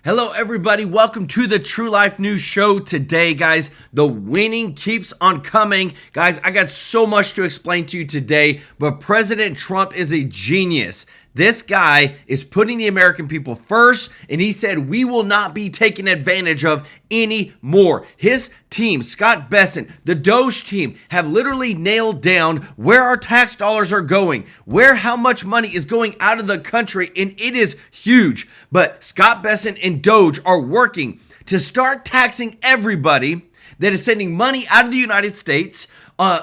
Hello everybody, welcome to the True Life News Show today, guys. The winning keeps on coming. Guys, I got so much to explain to you today, but President Trump is a genius. This guy is putting the American people first, and he said we will not be taken advantage of anymore. His team, Scott Bessent, the DOGE team, have literally nailed down where our tax dollars are going, how much money is going out of the country, and it is huge. But Scott Bessent and DOGE are working to start taxing everybody that is sending money out of the United States,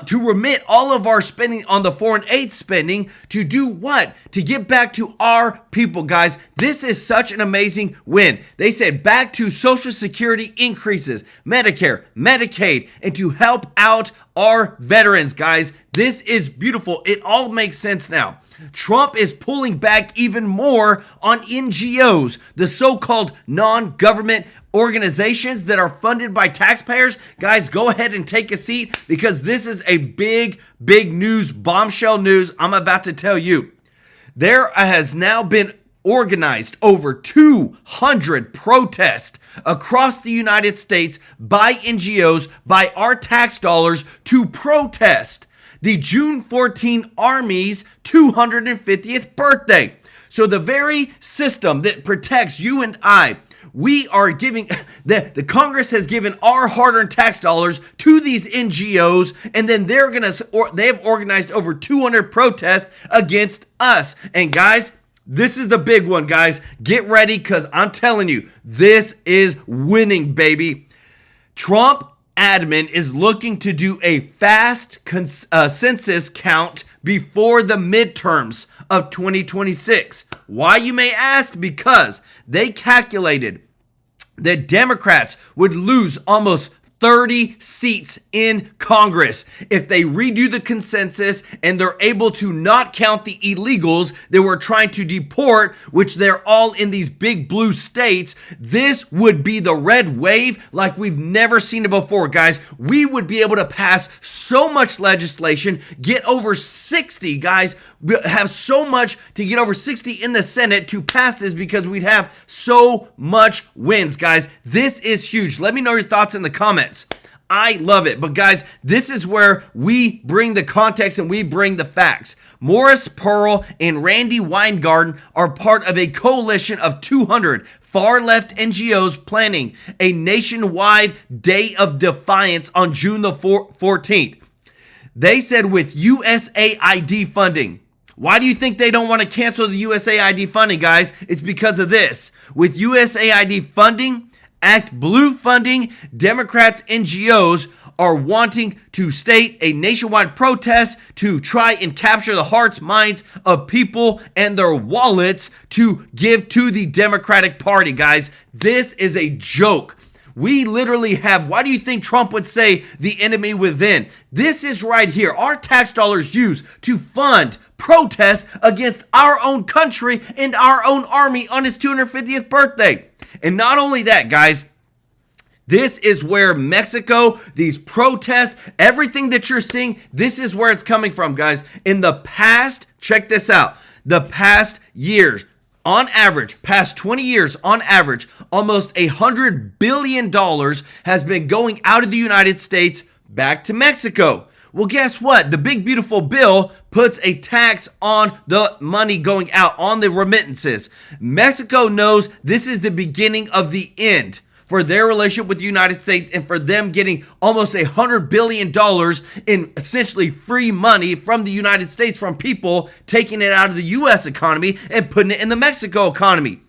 to remit all of our spending on the foreign aid spending to do what? To get back to our people, guys. This is such an amazing win. They said back to Social Security increases, Medicare, Medicaid, and to help out our veterans, guys. This is beautiful. It all makes sense now. Trump is pulling back even more on NGOs, the so-called non-government organizations that are funded by taxpayers. Guys, go ahead and take a seat because this is a big news, bombshell news I'm about to tell you. There has now been organized over 200 protests across the United States by NGOs, by our tax dollars, to protest the June 14 Army's 250th birthday. So the very system that protects you and I, we are giving, the Congress has given our hard-earned tax dollars to these NGOs, and then they have organized over 200 protests against us. And guys, this is the big one, guys. Get ready, because I'm telling you, this is winning, baby. Trump admin is looking to do a fast census count before the midterms of 2026. Why, you may ask? Because they calculated that Democrats would lose almost 30 seats in Congress if they redo the consensus and they're able to not count the illegals that we're trying to deport, which they're all in these big blue states. This would be the red wave like we've never seen it before, guys. We would be able to pass so much legislation, get over 60, guys. We have so much to get over 60 in the Senate to pass this because we'd have so much wins, guys. This is huge. Let me know your thoughts in the comments. I love it. But guys, this is where we bring the context and we bring the facts. Morris Pearl and Randy Weingarten are part of a coalition of 200 far-left NGOs planning a nationwide day of defiance on June the 14th. They said with USAID funding. Why do you think they don't want to cancel the USAID funding, guys? It's because of this. With USAID funding, Act Blue funding, Democrats, NGOs are wanting to state a nationwide protest to try and capture the hearts, minds of people and their wallets to give to the Democratic Party, guys. This is a joke. We literally have, why do you think Trump would say the enemy within? This is right here. Our tax dollars used to fund protests against our own country and our own army on his 250th birthday. And not only that, guys, this is where Mexico, these protests, everything that you're seeing, this is where it's coming from, guys. In the past, check this out, the past years, on average, past 20 years, on average, almost $100 billion has been going out of the United States back to Mexico. Well, guess what? The big beautiful bill puts a tax on the money going out, on the remittances. Mexico knows this is the beginning of the end for their relationship with the United States and for them getting almost $100 billion in essentially free money from the United States, from people taking it out of the U.S. economy and putting it in the Mexico economy.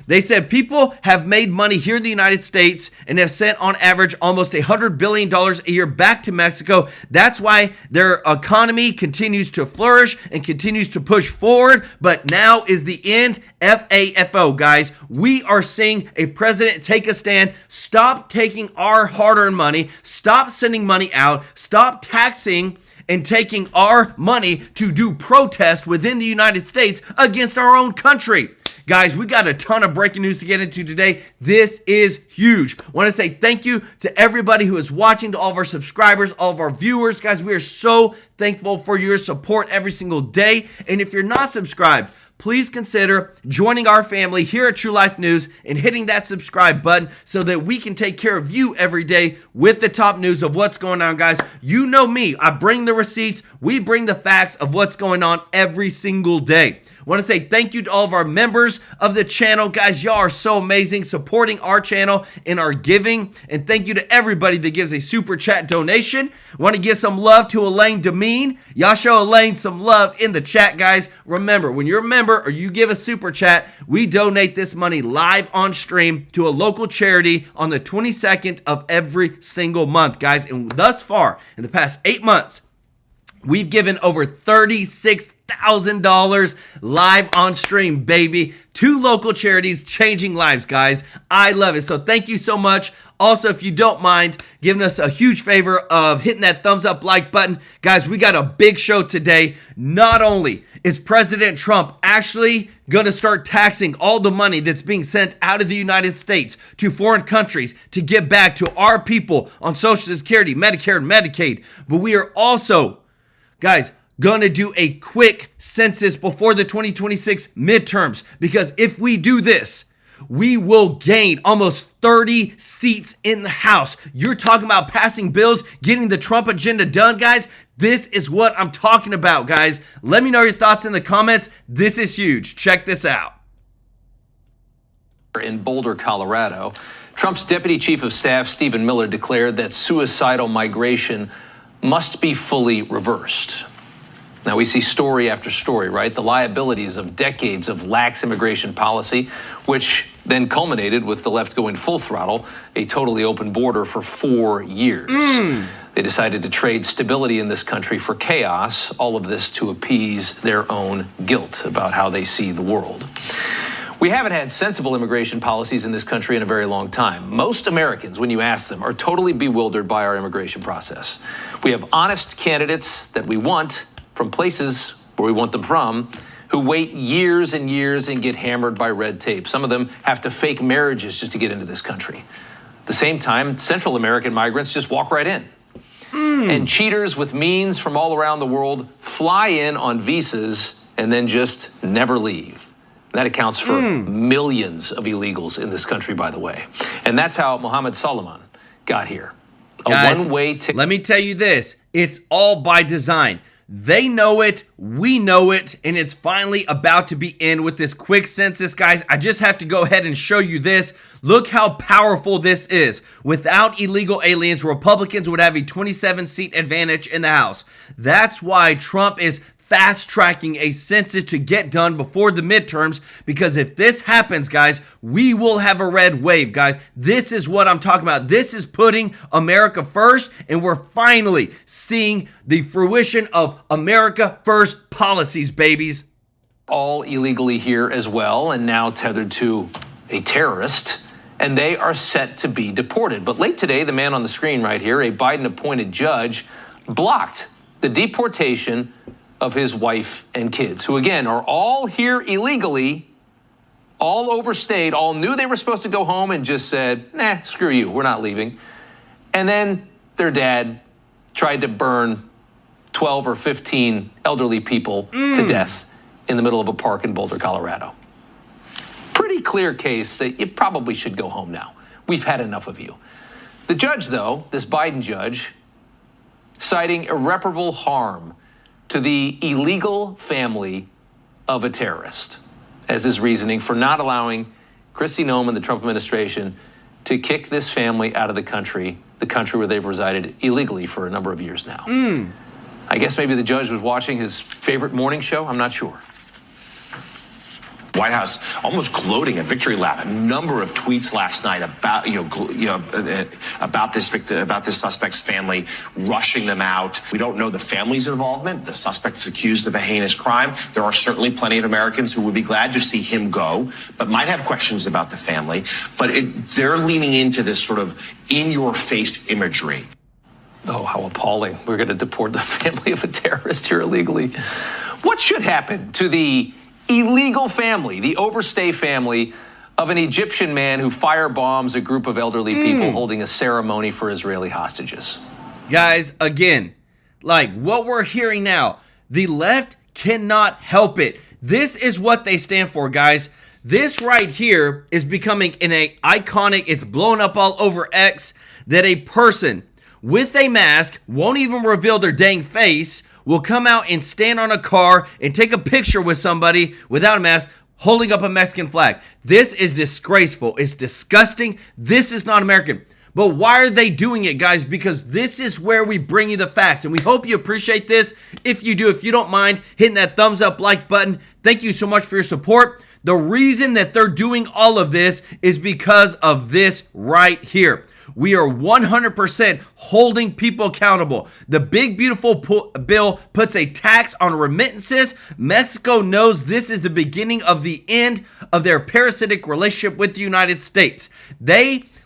They said people have made money here in the United States and have sent on average almost $100 billion a year back to Mexico. That's why their economy continues to flourish and continues to push forward. But now is the end. FAFO, guys. We are seeing a president take a stand. Stop taking our hard-earned money. Stop sending money out. Stop taxing and taking our money to do protest within the United States against our own country. Guys, we got a ton of breaking news to get into today. This is huge. I want to say thank you to everybody who is watching, to all of our subscribers, all of our viewers. Guys, we are so thankful for your support every single day. And if you're not subscribed, please consider joining our family here at True Life News and hitting that subscribe button so that we can take care of you every day with the top news of what's going on, guys. You know me. I bring the receipts. We bring the facts of what's going on every single day. I want to say thank you to all of our members of the channel. Guys, y'all are so amazing supporting our channel and our giving. And thank you to everybody that gives a super chat donation. I want to give some love to Elaine Demeen. Y'all show Elaine some love in the chat, guys. Remember, when you're a member or you give a super chat, we donate this money live on stream to a local charity on the 22nd of every single month, guys. And thus far, in the past 8 months, we've given over $36,000 live on stream, baby, to local charities, changing lives, guys. I love it. So thank you so much. Also, if you don't mind giving us a huge favor of hitting that thumbs up like button. Guys, we got a big show today. Not only is President Trump actually going to start taxing all the money that's being sent out of the United States to foreign countries to give back to our people on Social Security, Medicare, and Medicaid, but we are also, guys, gonna do a quick census before the 2026 midterms, because if we do this, we will gain almost 30 seats in the House. You're talking about passing bills, getting the Trump agenda done, guys. This is what I'm talking about, guys. Let me know your thoughts in the comments. This is huge. Check this out. In Boulder, Colorado, Trump's Deputy Chief of Staff, Stephen Miller, declared that suicidal migration must be fully reversed. Now, we see story after story, right? The liabilities of decades of lax immigration policy, which then culminated with the left going full throttle, a totally open border for 4 years. They decided to trade stability in this country for chaos, all of this to appease their own guilt about how they see the world. We haven't had sensible immigration policies in this country in a very long time. Most Americans, when you ask them, are totally bewildered by our immigration process. We have honest candidates that we want from places where we want them from, who wait years and years and get hammered by red tape. Some of them have to fake marriages just to get into this country. At the same time, Central American migrants just walk right in. And cheaters with means from all around the world fly in on visas and then just never leave. That accounts for millions of illegals in this country, by the way. And that's how Mohammed Salman got here. Guys, one-way ticket. Let me tell you this. It's all by design. They know it, we know it, and it's finally about to be in with this quick census, guys. I just have to go ahead and show you this. Look how powerful this is. Without illegal aliens, Republicans would have a 27-seat advantage in the House. That's why Trump is fast-tracking a census to get done before the midterms, because if this happens, guys, we will have a red wave, guys. This is what I'm talking about. This is putting America first, and we're finally seeing the fruition of America first policies, babies. All illegally here as well, and now tethered to a terrorist, and they are set to be deported. But late today, the man on the screen right here, a Biden-appointed judge, blocked the deportation of his wife and kids, who again are all here illegally, all overstayed, all knew they were supposed to go home and just said, nah, screw you, we're not leaving. And then their dad tried to burn 12 or 15 elderly people to death in the middle of a park in Boulder, Colorado. Pretty clear case that you probably should go home now. We've had enough of you. The judge, though, this Biden judge, citing irreparable harm to the illegal family of a terrorist as his reasoning for not allowing Kristi Noem and the Trump administration to kick this family out of the country where they've resided illegally for a number of years now. I guess maybe the judge was watching his favorite morning show. I'm not sure. White House almost gloating a victory lap. A number of tweets last night about about this suspect's family, rushing them out. We don't know the family's involvement. The suspect's accused of a heinous crime. There are certainly plenty of Americans who would be glad to see him go, but might have questions about the family. But they're leaning into this sort of in-your-face imagery. Oh, how appalling. We're going to deport the family of a terrorist here illegally. What should happen to the illegal family, the overstay family of an Egyptian man who firebombs a group of elderly people holding a ceremony for Israeli hostages? Guys, again, like what we're hearing now, the left cannot help it. This is what they stand for, guys. This right here is becoming an iconic, it's blown up all over X, that a person with a mask won't even reveal their dang face, will come out and stand on a car and take a picture with somebody without a mask, holding up a Mexican flag. This is disgraceful. It's disgusting. This is not American. But why are they doing it, guys? Because this is where we bring you the facts. And we hope you appreciate this. If you do, if you don't mind hitting that thumbs up like button, thank you so much for your support. The reason that they're doing all of this is because of this right here. We are 100% holding people accountable. The big beautiful bill puts a tax on remittances. Mexico knows this is the beginning of the end of their parasitic relationship with the United States.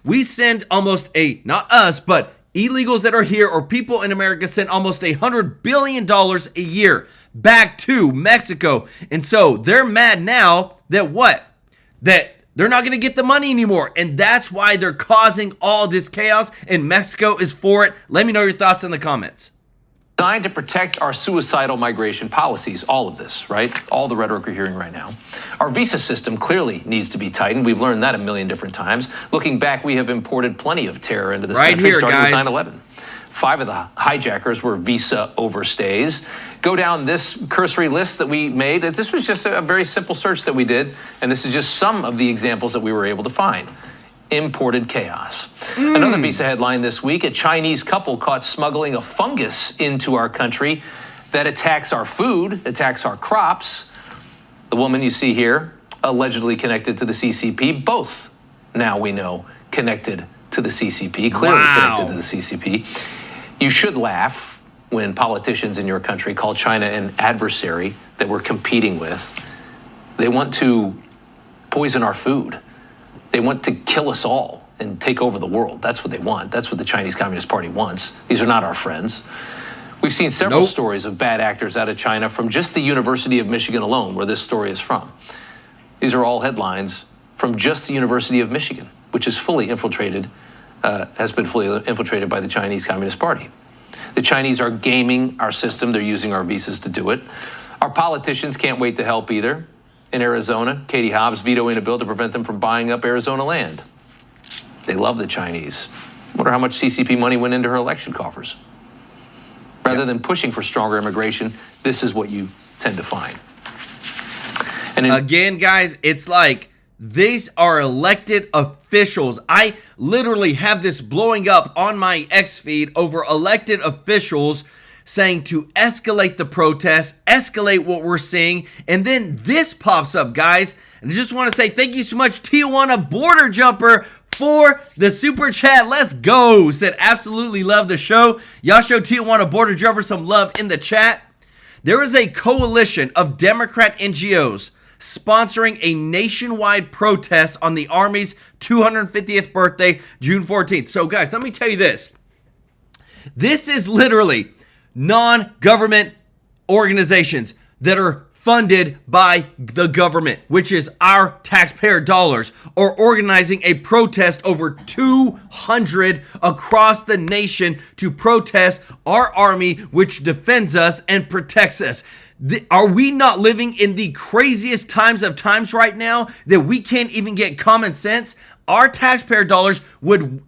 We send almost not us, but illegals that are here or people in America send almost $100 billion a year back to Mexico. And so they're mad now that what? That they're not going to get the money anymore. And that's why they're causing all this chaos. And Mexico is for it. Let me know your thoughts in the comments. Designed to protect our suicidal migration policies, all of this, right? All the rhetoric we're hearing right now. Our visa system clearly needs to be tightened. We've learned that a million different times. Looking back, we have imported plenty of terror into this country, starting with 9/11. 5 of the hijackers were visa overstays. Go down this cursory list that we made. This was just a very simple search that we did, and this is just some of the examples that we were able to find. Imported chaos. Another visa headline this week, a Chinese couple caught smuggling a fungus into our country that attacks our food, attacks our crops. The woman you see here, allegedly connected to the CCP, both now we know connected to the CCP, clearly connected to the CCP. You should laugh when politicians in your country call China an adversary that we're competing with. They want to poison our food. They want to kill us all and take over the world. That's what they want. That's what the Chinese Communist Party wants. These are not our friends. We've seen several stories of bad actors out of China from just the University of Michigan alone, where this story is from. These are all headlines from just the University of Michigan, which is fully infiltrated, has been fully infiltrated by the Chinese Communist Party. The Chinese are gaming our system. They're using our visas to do it. Our politicians can't wait to help either. In Arizona, Katie Hobbs vetoing a bill to prevent them from buying up Arizona land. They love the Chinese. Wonder how much CCP money went into her election coffers. Rather than pushing for stronger immigration, this is what you tend to find. And again, guys, it's like these are elected officials. I literally have this blowing up on my X feed over elected officials saying to escalate the protests, escalate what we're seeing, and then this pops up, guys. And I just want to say thank you so much, Tijuana Border Jumper, for the super chat. Let's go. Said absolutely love the show. Y'all show Tijuana Border Jumper some love in the chat. There is a coalition of Democrat NGOs sponsoring a nationwide protest on the Army's 250th birthday, June 14th. So, guys, let me tell you this. This is literally non-government organizations that are funded by the government, which is our taxpayer dollars, are organizing a protest over 200 across the nation to protest our army, which defends us and protects us. Are we not living in the craziest times of times right now that we can't even get common sense? Our taxpayer dollars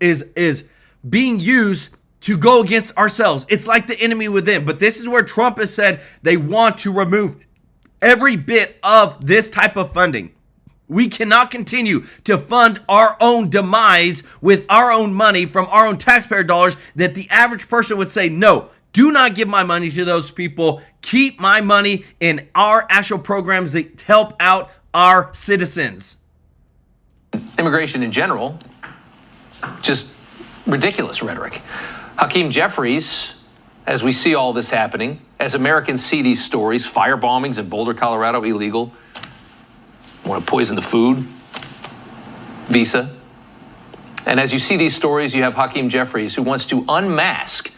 is being used to go against ourselves. It's like the enemy within. But this is where Trump has said they want to remove every bit of this type of funding. We cannot continue to fund our own demise with our own money from our own taxpayer dollars that the average person would say, no, do not give my money to those people. Keep my money in our actual programs that help out our citizens. Immigration in general, just ridiculous rhetoric. Hakeem Jeffries, as we see all this happening, as Americans see these stories, fire bombings in Boulder, Colorado, illegal, want to poison the food, visa. And as you see these stories, you have Hakeem Jeffries who wants to unmask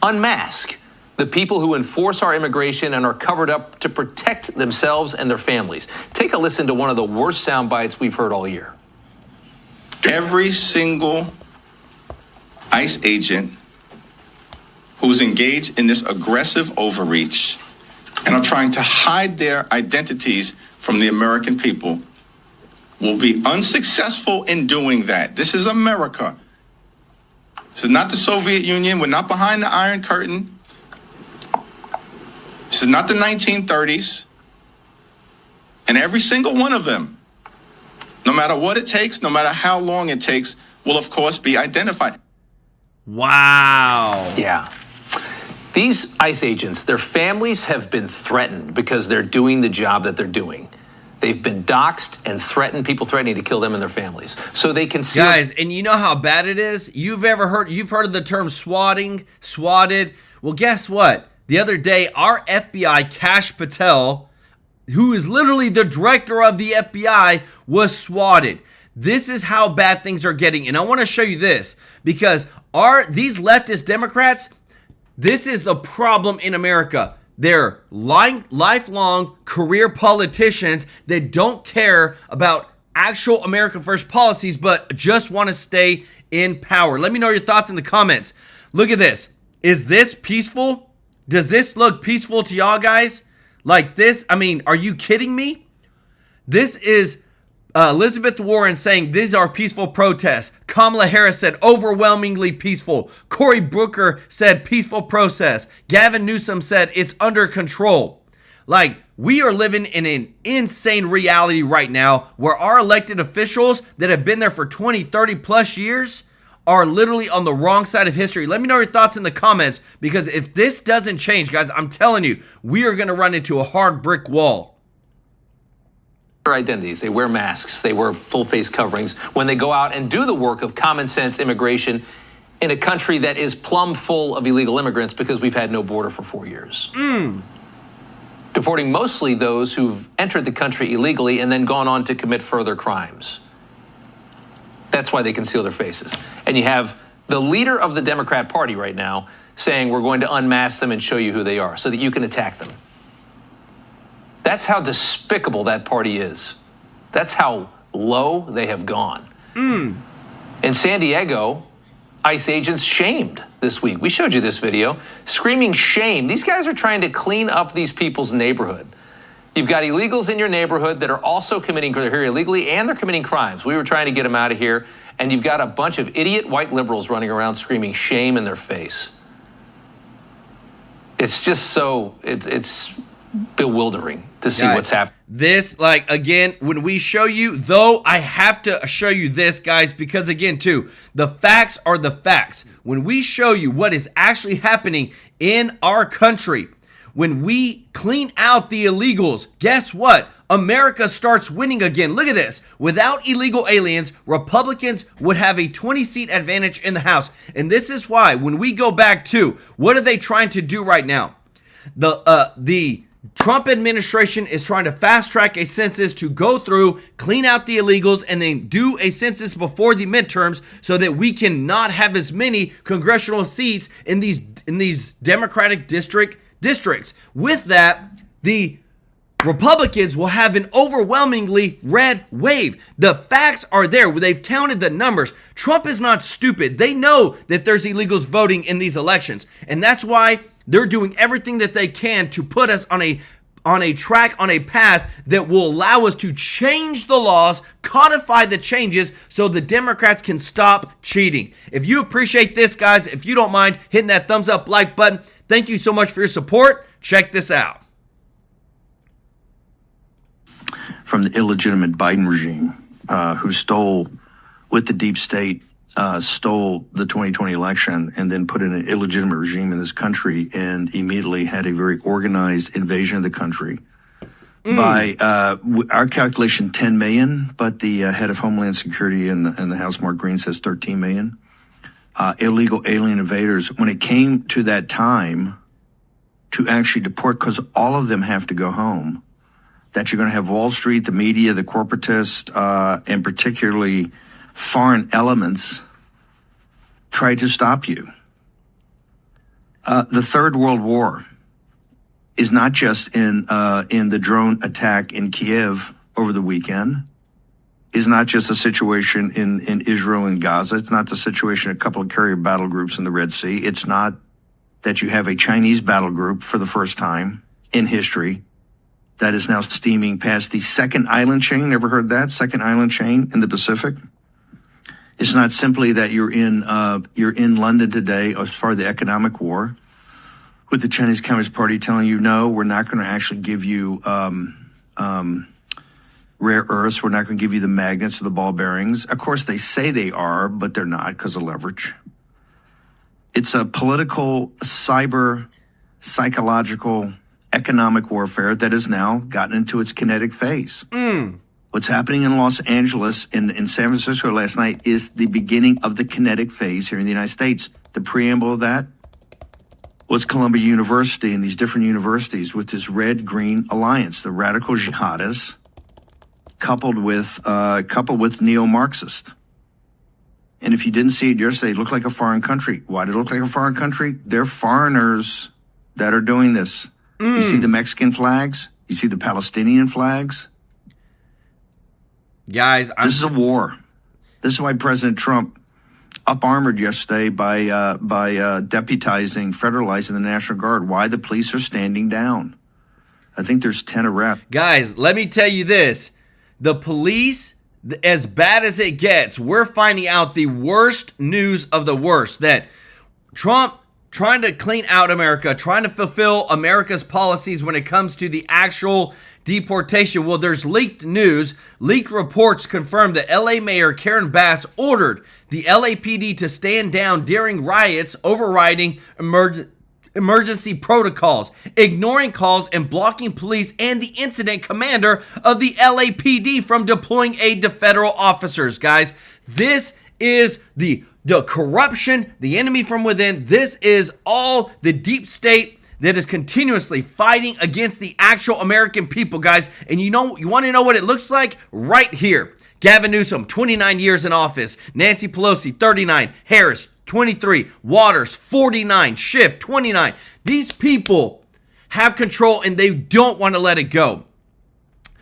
the people who enforce our immigration and are covered up to protect themselves and their families. Take a listen to one of the worst sound bites we've heard all year. Every single ICE agent who's engaged in this aggressive overreach and are trying to hide their identities from the American people will be unsuccessful in doing that. This is America. This is not the Soviet Union. We're not behind the Iron Curtain. This is not the 1930s. And every single one of them, no matter what it takes, no matter how long it takes, will of course be identified. Wow. Yeah. These ICE agents, their families have been threatened because they're doing the job that they're doing. They've been doxxed and threatened, people threatening to kill them and their families. So they can see. Guys, and you know how bad it is? You've heard of the term swatted? Well, guess what? The other day, our FBI, Kash Patel, who is literally the director of the FBI, was swatted. This is how bad things are getting. And I want to show you this because these leftist Democrats, this is the problem in America. They're lifelong career politicians that don't care about actual America First policies, but just want to stay in power. Let me know your thoughts in the comments. Look at this. Is this peaceful? Does this look peaceful to y'all guys? Like this? I mean, are you kidding me? This is Elizabeth Warren saying these are peaceful protests. Kamala Harris said overwhelmingly peaceful. Cory Booker said peaceful protest. Gavin Newsom said it's under control. Like, we are living in an insane reality right now where our elected officials that have been there for 20, 30 plus years are literally on the wrong side of history. Let me know your thoughts in the comments because if this doesn't change, guys, I'm telling you, we are going to run into a hard brick wall. Identities. They wear masks. They wear full face coverings when they go out and do the work of common sense immigration in a country that is plumb full of illegal immigrants because we've had no border for 4 years. Deporting mostly those who've entered the country illegally and then gone on to commit further crimes. That's why they conceal their faces. And you have the leader of the Democrat Party right now saying we're going to unmask them and show you who they are so that you can attack them. That's how despicable that party is. That's how low they have gone. In San Diego, ICE agents shamed this week. We showed you this video, screaming shame. These guys are trying to clean up these people's neighborhood. You've got illegals in your neighborhood that are also committing, they're here illegally and they're committing crimes. We were trying to get them out of here. And you've got a bunch of idiot white liberals running around screaming shame in their face. It's just so, it's bewildering to see what's happening. This, like, again, when we show you, though, I have to show you this, guys, because, again, too, the facts are the facts. When we show you what is actually happening in our country, when we clean out the illegals, guess what? America starts winning again. Look at this. Without illegal aliens, Republicans would have a 20-seat advantage in the House. And this is why, when we go back to, what are they trying to do right now? The Trump administration is trying to fast track a census to go through, clean out the illegals, and then do a census before the midterms so that we can not have as many congressional seats in these Democratic districts. With that, the Republicans will have an overwhelmingly red wave. The facts are there. They've counted the numbers. Trump is not stupid. They know that there's illegals voting in these elections. And that's why they're doing everything that they can to put us on a track, on a path that will allow us to change the laws, codify the changes so the Democrats can stop cheating. If you appreciate this, guys, if you don't mind hitting that thumbs up like button, thank you so much for your support. Check this out. From the illegitimate Biden regime, who stole, with the deep state, stole the 2020 election and then put in an illegitimate regime in this country and immediately had a very organized invasion of the country. By our calculation, 10 million, but the head of Homeland Security in the House, Mark Green, says 13 million. Illegal alien invaders. When it came to that time to actually deport, because all of them have to go home, that you're going to have Wall Street, the media, the corporatists, and particularly foreign elements try to stop you. The Third World War is not just in the drone attack in Kiev over the weekend, is not just a situation in Israel and Gaza. It's not the situation, a couple of carrier battle groups in the Red Sea. It's not that you have a Chinese battle group for the first time. in history that is now steaming past the second island chain. Ever heard that? Second island chain in the Pacific? It's not simply that you're in London today as part of the economic war with the Chinese Communist Party telling you, no, we're not going to actually give you rare earths. We're not going to give you the magnets or the ball bearings. Of course, they say they are, but they're not because of leverage. It's a political, cyber, psychological, economic warfare that has now gotten into its kinetic phase. What's happening in Los Angeles and in San Francisco last night is the beginning of the kinetic phase here in the United States. The preamble of that was Columbia University and these different universities with this red-green alliance, the radical jihadists, coupled with neo-Marxist. And if you didn't see it yesterday, it looked like a foreign country. Why did it look like a foreign country? They're foreigners that are doing this. You see the Mexican flags? You see the Palestinian flags? Guys, This is a war. This is why President Trump up-armored yesterday by deputizing, federalizing the National Guard. Why the police are standing down. I think there's 10 a rep. guys, let me tell you this. The police, as bad as it gets, we're finding out the worst news of the worst. That Trump trying to clean out America, trying to fulfill America's policies when it comes to the actual deportation. Well, there's leaked news. Leaked reports confirm that LA Mayor Karen Bass ordered the LAPD to stand down during riots, overriding emergency protocols, ignoring calls, and blocking police and the incident commander of the LAPD from deploying aid to federal officers. Guys, this is the corruption, the enemy from within. This is all the deep state that is continuously fighting against the actual American people, guys. And you want to know what it looks like? Right here. Gavin Newsom, 29 years in office. Nancy Pelosi, 39. Harris, 23. Waters, 49. Schiff, 29. These people have control and they don't want to let it go.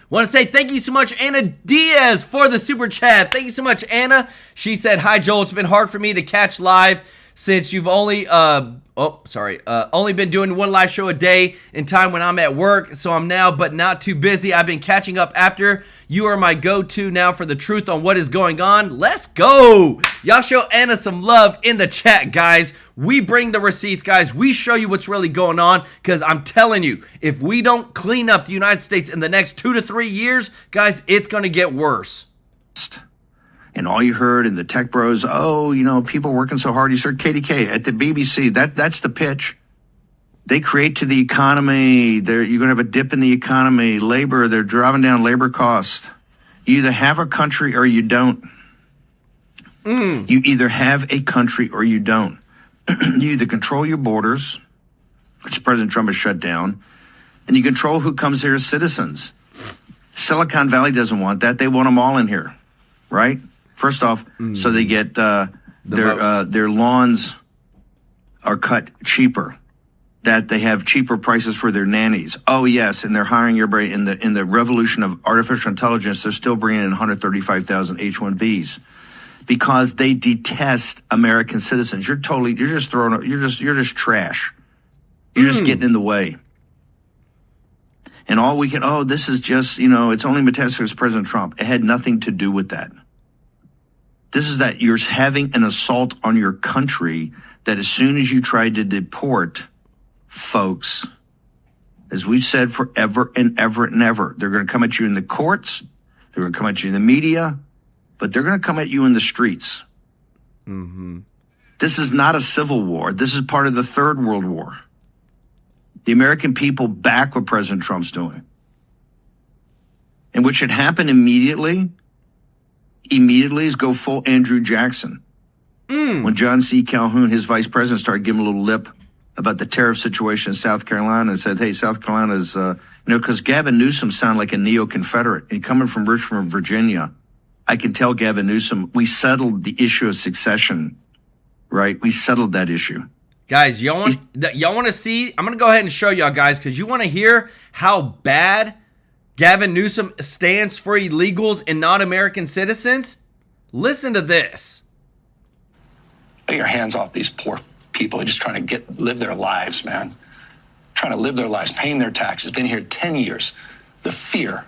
Want to say thank you so much, Anna Diaz, for the super chat. Thank you so much, Anna. She said, hi, Joel. It's been hard for me to catch live since you've only been doing one live show a day in time when I'm at work. So I'm now, but not too busy. I've been catching up after. You are my go-to now for the truth on what is going on. Let's go. Y'all show Anna some love in the chat, guys. We bring the receipts, guys. We show you what's really going on because I'm telling you, if we don't clean up the United States in the next 2 to 3 years, guys, it's going to get worse. And all you heard in the tech bros, people working so hard. You heard KDK at the BBC. That's the pitch. They create to the economy. You're going to have a dip in the economy. Labor, they're driving down labor costs. You either have a country or you don't. You either have a country or you don't. You either control your borders, which President Trump has shut down, and you control who comes here as citizens. Silicon Valley doesn't want that. They want them all in here, right? First off, so they get their lawns are cut cheaper, that they have cheaper prices for their nannies. Oh yes, and they're hiring everybody in the revolution of artificial intelligence. They're still bringing in 135,000 H-1Bs because they detest American citizens. You're just trash. You're just getting in the way. And all we can, this is just, it's only metastasis President Trump. It had nothing to do with that. This is that you're having an assault on your country that as soon as you try to deport folks, as we've said forever and ever and ever, they're going to come at you in the courts, they're going to come at you in the media, but they're going to come at you in the streets. This is not a civil war. This is part of the Third World War. The American people back what President Trump's doing. And what should happen immediately is go full Andrew Jackson. When John C. Calhoun, his vice president, started giving a little lip about the tariff situation in South Carolina and said, hey, South Carolina is, because Gavin Newsom sounded like a neo-Confederate. And coming from Richmond, Virginia, I can tell Gavin Newsom, we settled the issue of succession, right? We settled that issue. Guys, y'all want to see? I'm going to go ahead and show y'all, guys, because you want to hear how bad Gavin Newsom stands for illegals and non-American citizens? Listen to this. Get your hands off these poor people. They're just trying to live their lives, man. trying to live their lives, paying their taxes, been here 10 years. The fear,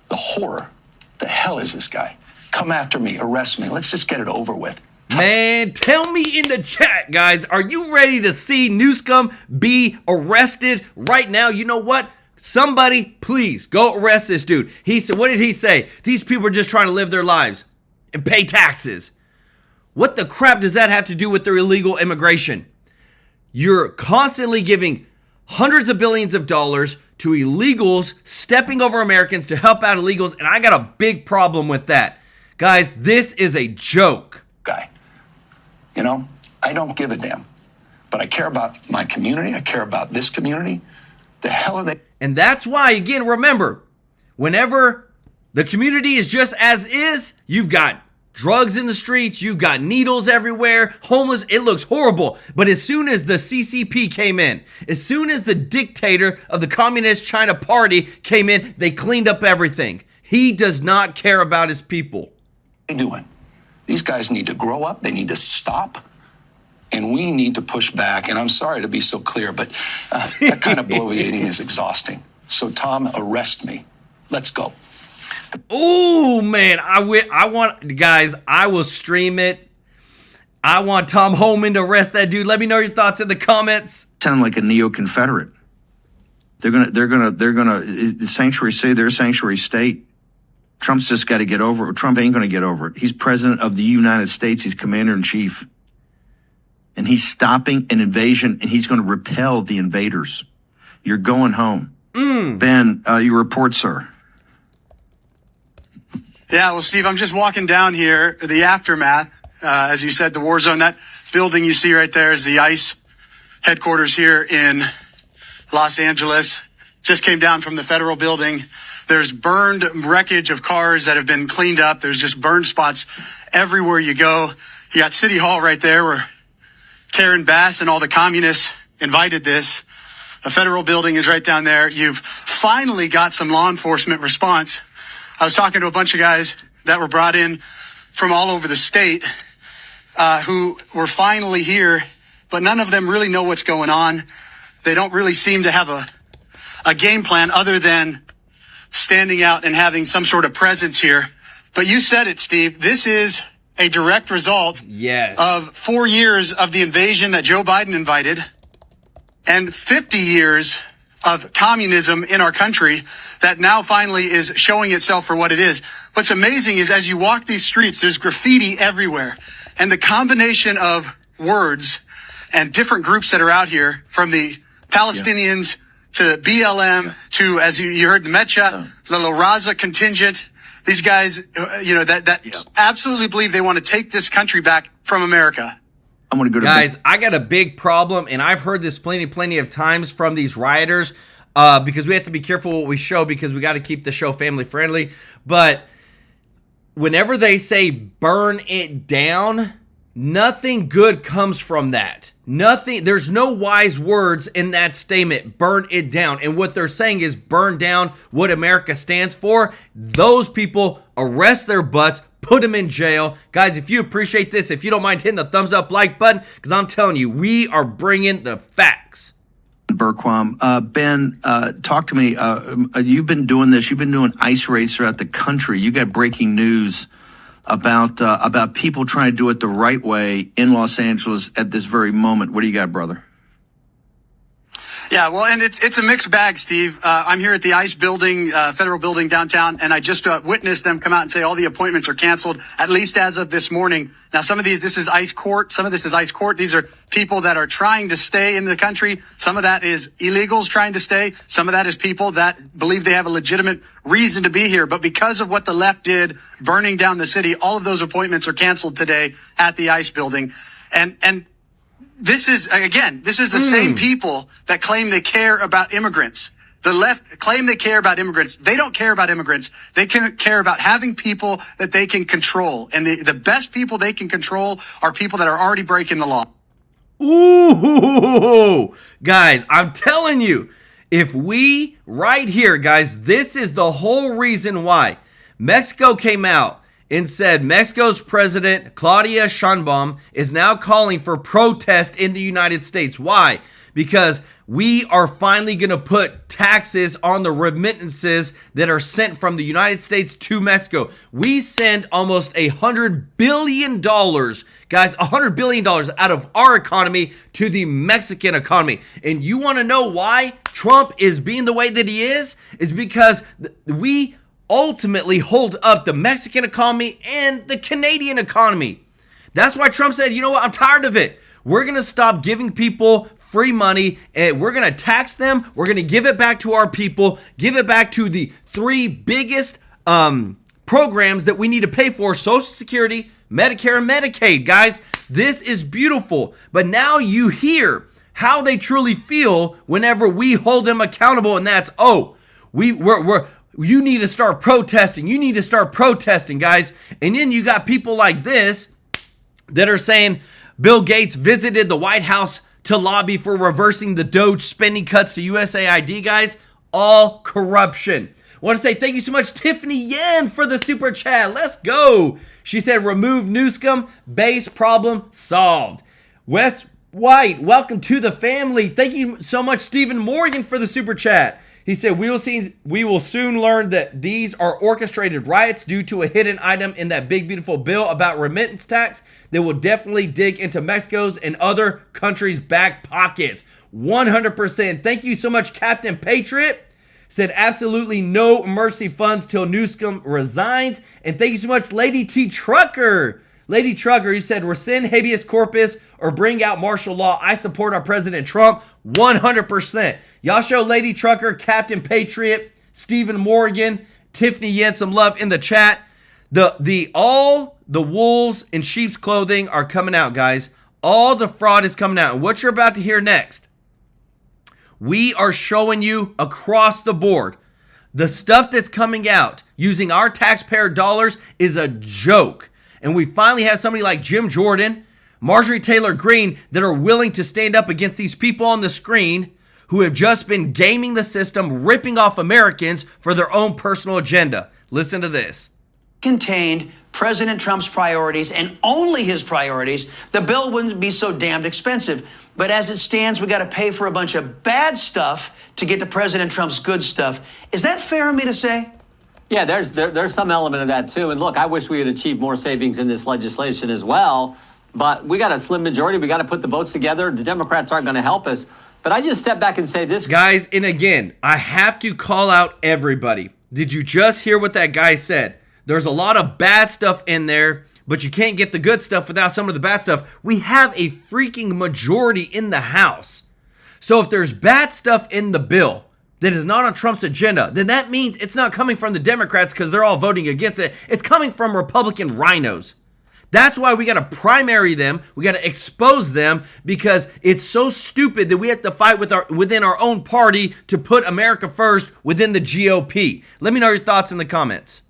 the horror, the hell is this guy? Come after me, arrest me. Let's just get it over with. Man, tell me in the chat, guys, are you ready to see Newscom be arrested right now? You know what? Somebody, please, go arrest this dude. He said, what did he say? These people are just trying to live their lives and pay taxes. What the crap does that have to do with their illegal immigration? You're constantly giving hundreds of billions of dollars to illegals, stepping over Americans to help out illegals, and I got a big problem with that. Guys, this is a joke. Guy. You know, I don't give a damn. But I care about my community. I care about this community. The hell are they? And that's why, again, remember, whenever the community is just as is, you've got drugs in the streets, you've got needles everywhere, homeless, it looks horrible. But as soon as the CCP came in, as soon as the dictator of the Communist China Party came in, they cleaned up everything. He does not care about his people. What are they doing? These guys need to grow up. They need to stop. And we need to push back. And I'm sorry to be so clear, but that kind of bloviating is exhausting. So, Tom, arrest me. Let's go. Oh, man. I want, guys, I will stream it. I want Tom Homan to arrest that dude. Let me know your thoughts in the comments. Sound like a neo-Confederate. They're gonna sanctuary say they're a sanctuary state. Trump's just got to get over it. Trump ain't going to get over it. He's president of the United States. He's commander in chief. And he's stopping an invasion, and he's going to repel the invaders. You're going home. Ben, your report, sir. Yeah, well, Steve, I'm just walking down here, the aftermath. As you said, the war zone, that building you see right there is the ICE headquarters here in Los Angeles. Just came down from the federal building. There's burned wreckage of cars that have been cleaned up. There's just burned spots everywhere you go. You got City Hall right there where Karen Bass and all the communists invited this. The federal building is right down there. You've finally got some law enforcement response. I was talking to a bunch of guys that were brought in from all over the state who were finally here, but none of them really know what's going on. They don't really seem to have a game plan other than standing out and having some sort of presence here. But you said it, Steve. This is a direct result of 4 years of the invasion that Joe Biden invited and 50 years of communism in our country that now finally is showing itself for what it is. What's amazing is as you walk these streets, there's graffiti everywhere. And the combination of words and different groups that are out here, from the Palestinians to BLM to, as you heard, the Mecha, the La Raza contingent, these guys, that absolutely believe they want to take this country back from America. I'm going to go to guys. I got a big problem, and I've heard this plenty of times from these rioters, because we have to be careful what we show because we got to keep the show family friendly. But whenever they say burn it down, nothing good comes from that. Nothing. There's no wise words in that statement. Burn it down. And what they're saying is burn down what America stands for. Those people, arrest their butts, put them in jail. Guys, if you appreciate this, if you don't mind hitting the thumbs up like button, because I'm telling you, we are bringing the facts. Berquam. Ben, talk to me. You've been doing this. You've been doing ICE raids throughout the country. You got breaking news about people trying to do it the right way in Los Angeles at this very moment. What do you got, brother? Yeah, well, and it's a mixed bag, Steve. I'm here at the ICE building, federal building downtown, and I just witnessed them come out and say all the appointments are canceled, at least as of this morning. Now, some of this is ICE court. Some of this is ICE court. These are people that are trying to stay in the country. Some of that is illegals trying to stay. Some of that is people that believe they have a legitimate reason to be here. But because of what the left did, burning down the city, all of those appointments are canceled today at the ICE building. And this is the same people that claim they care about immigrants. The left claim they care about immigrants. They don't care about immigrants. They can care about having people that they can control. And the best people they can control are people that are already breaking the law. Ooh, guys, I'm telling you, if we, right here, guys, this is the whole reason why Mexico came out and said Mexico's president, Claudia Sheinbaum, is now calling for protest in the United States. Why? because we are finally going to put taxes on the remittances that are sent from the United States to Mexico. We send almost $100 billion, guys, $100 billion out of our economy to the Mexican economy. And you want to know why Trump is being the way that he is because we ultimately hold up the Mexican economy and the Canadian economy. That's why Trump said, you know what, I'm tired of it. We're going to stop giving people free money and we're going to tax them. We're going to give it back to our people, give it back to the three biggest programs that we need to pay for: Social Security, Medicare, and Medicaid. Guys, this is beautiful. But now you hear how they truly feel whenever we hold them accountable, and that's, you need to start protesting. You need to start protesting, guys. And then you got people like this that are saying Bill Gates visited the White House to lobby for reversing the DOGE spending cuts to USAID, guys. All corruption. I want to say thank you so much, Tiffany Yen, for the super chat. Let's go. She said, remove Newscom, base problem solved. Wes White, welcome to the family. Thank you so much, Stephen Morgan, for the super chat. He said, we will soon learn that these are orchestrated riots due to a hidden item in that big, beautiful bill about remittance tax that will definitely dig into Mexico's and other countries' back pockets. 100%. Thank you so much, Captain Patriot. Said absolutely no emergency funds till Newscom resigns. And thank you so much, Lady T Trucker. Lady Trucker, he said, rescind habeas corpus or bring out martial law. I support our President Trump 100%. Y'all show Lady Trucker, Captain Patriot, Stephen Morgan, Tiffany Yen some love in the chat. All the wolves in sheep's clothing are coming out, guys. All the fraud is coming out. And what you're about to hear next, we are showing you across the board. The stuff that's coming out using our taxpayer dollars is a joke. And we finally have somebody like Jim Jordan, Marjorie Taylor Greene, that are willing to stand up against these people on the screen who have just been gaming the system, ripping off Americans for their own personal agenda. Listen to this. Contained President Trump's priorities and only his priorities, the bill wouldn't be so damned expensive. But as it stands, we got to pay for a bunch of bad stuff to get to President Trump's good stuff. Is that fair of me to say? Yeah, there's some element of that too. And look, I wish we had achieved more savings in this legislation as well. But we got a slim majority. We got to put the votes together. The Democrats aren't going to help us. But I just step back and say this. Guys, and again, I have to call out everybody. Did you just hear what that guy said? There's a lot of bad stuff in there, but you can't get the good stuff without some of the bad stuff. We have a freaking majority in the House. So if there's bad stuff in the bill that is not on Trump's agenda, then that means it's not coming from the Democrats because they're all voting against it. It's coming from Republican rhinos. That's why we got to primary them. We got to expose them because it's so stupid that we have to fight within our own party to put America first within the GOP. Let me know your thoughts in the comments.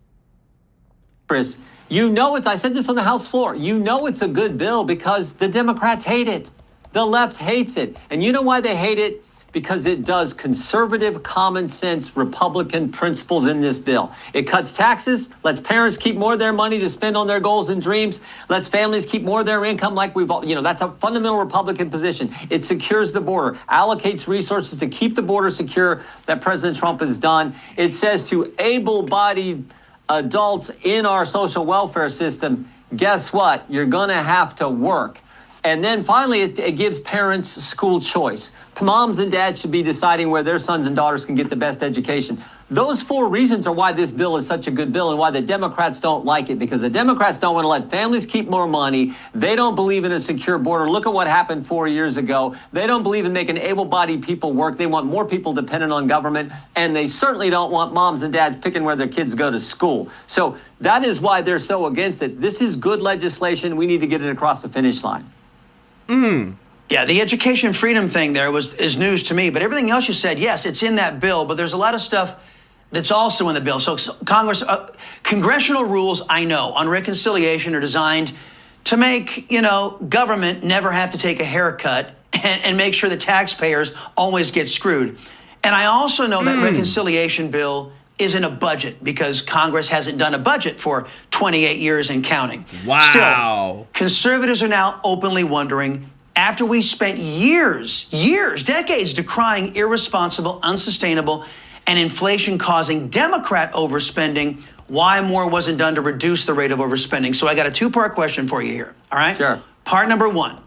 Chris, you know I said this on the House floor. You know it's a good bill because the Democrats hate it. The left hates it. And you know why they hate it? Because it does conservative, common sense, Republican principles in this bill. It cuts taxes, lets parents keep more of their money to spend on their goals and dreams, lets families keep more of their income like we've all, that's a fundamental Republican position. It secures the border, allocates resources to keep the border secure that President Trump has done. It says to able-bodied adults in our social welfare system, guess what? You're going to have to work. And then finally, it gives parents school choice. Moms and dads should be deciding where their sons and daughters can get the best education. Those four reasons are why this bill is such a good bill and why the Democrats don't like it, because the Democrats don't want to let families keep more money. They don't believe in a secure border. Look at what happened 4 years ago. They don't believe in making able-bodied people work. They want more people dependent on government. And they certainly don't want moms and dads picking where their kids go to school. So that is why they're so against it. This is good legislation. We need to get it across the finish line. Yeah, the education freedom thing there is news to me. But everything else you said, yes, it's in that bill. But there's a lot of stuff that's also in the bill. So congressional rules, I know, on reconciliation are designed to make, government never have to take a haircut and make sure the taxpayers always get screwed. And I also know that reconciliation bill isn't a budget because Congress hasn't done a budget for 28 years and counting. Wow. Still, conservatives are now openly wondering, after we spent years, decades decrying irresponsible, unsustainable, and inflation-causing Democrat overspending, why more wasn't done to reduce the rate of overspending. So I got a two-part question for you here, all right? Sure. Part number one,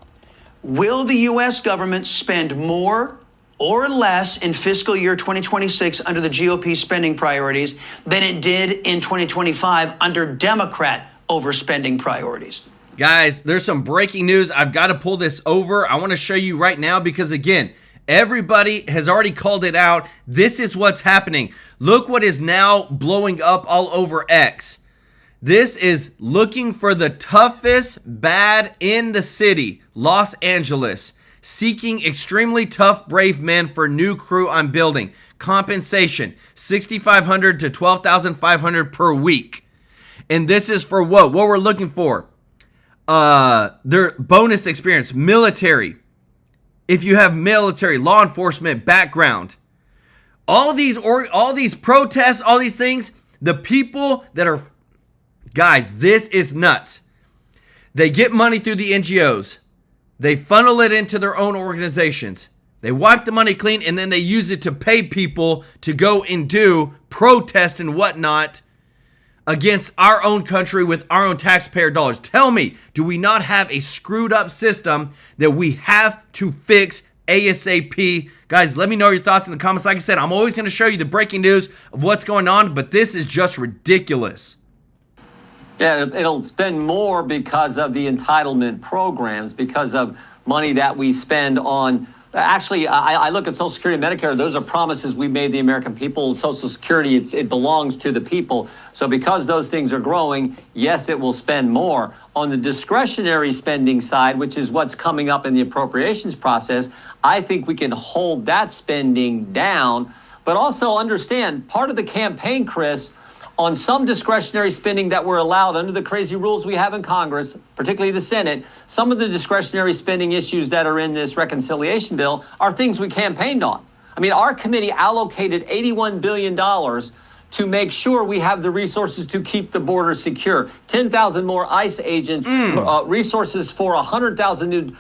will the U.S. government spend more or less in fiscal year 2026 under the GOP spending priorities than it did in 2025 under Democrat overspending priorities? Guys, there's some breaking news. I've got to pull this over. I want to show you right now because, again, everybody has already called it out. This is what's happening. Look what is now blowing up all over X. This is looking for the toughest bad in the city, Los Angeles. Seeking extremely tough, brave men for new crew on building. Compensation, $6,500 to $12,500 per week. And this is for what? What we're looking for. Their bonus experience, military. If you have military, law enforcement background. All these protests, all these things, the people that are... Guys, this is nuts. They get money through the NGOs. They funnel it into their own organizations. They wipe the money clean and then they use it to pay people to go and do protest and whatnot against our own country with our own taxpayer dollars. Tell me, do we not have a screwed up system that we have to fix ASAP? Guys, let me know your thoughts in the comments. Like I said, I'm always going to show you the breaking news of what's going on, but this is just ridiculous. Yeah, it'll spend more because of the entitlement programs, because of money that we spend on. Actually, I look at Social Security and Medicare. Those are promises we made the American people. Social Security, it belongs to the people. So because those things are growing, yes, it will spend more. On the discretionary spending side, which is what's coming up in the appropriations process, I think we can hold that spending down. But also understand, part of the campaign, Chris, on some discretionary spending that were allowed under the crazy rules we have in Congress, particularly the Senate, some of the discretionary spending issues that are in this reconciliation bill are things we campaigned on. I mean, our committee allocated $81 billion to make sure we have the resources to keep the border secure. 10,000 more ICE agents, resources for 100,000 new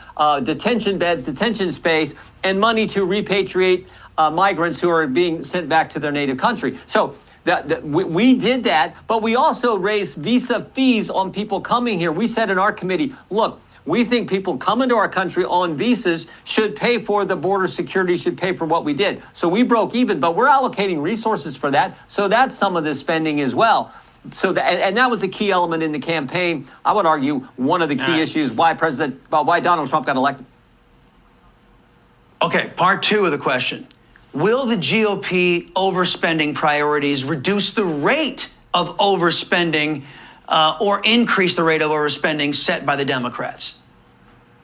detention beds, detention space, and money to repatriate migrants who are being sent back to their native country. So we did that, but we also raised visa fees on people coming here. We said in our committee, look, we think people coming to our country on visas should pay for the border security, should pay for what we did. So we broke even, but we're allocating resources for that. So that's some of the spending as well. So and that was a key element in the campaign. I would argue one of the key issues why Donald Trump got elected. Okay, part two of the question. Will the GOP overspending priorities reduce the rate of overspending or increase the rate of overspending set by the Democrats?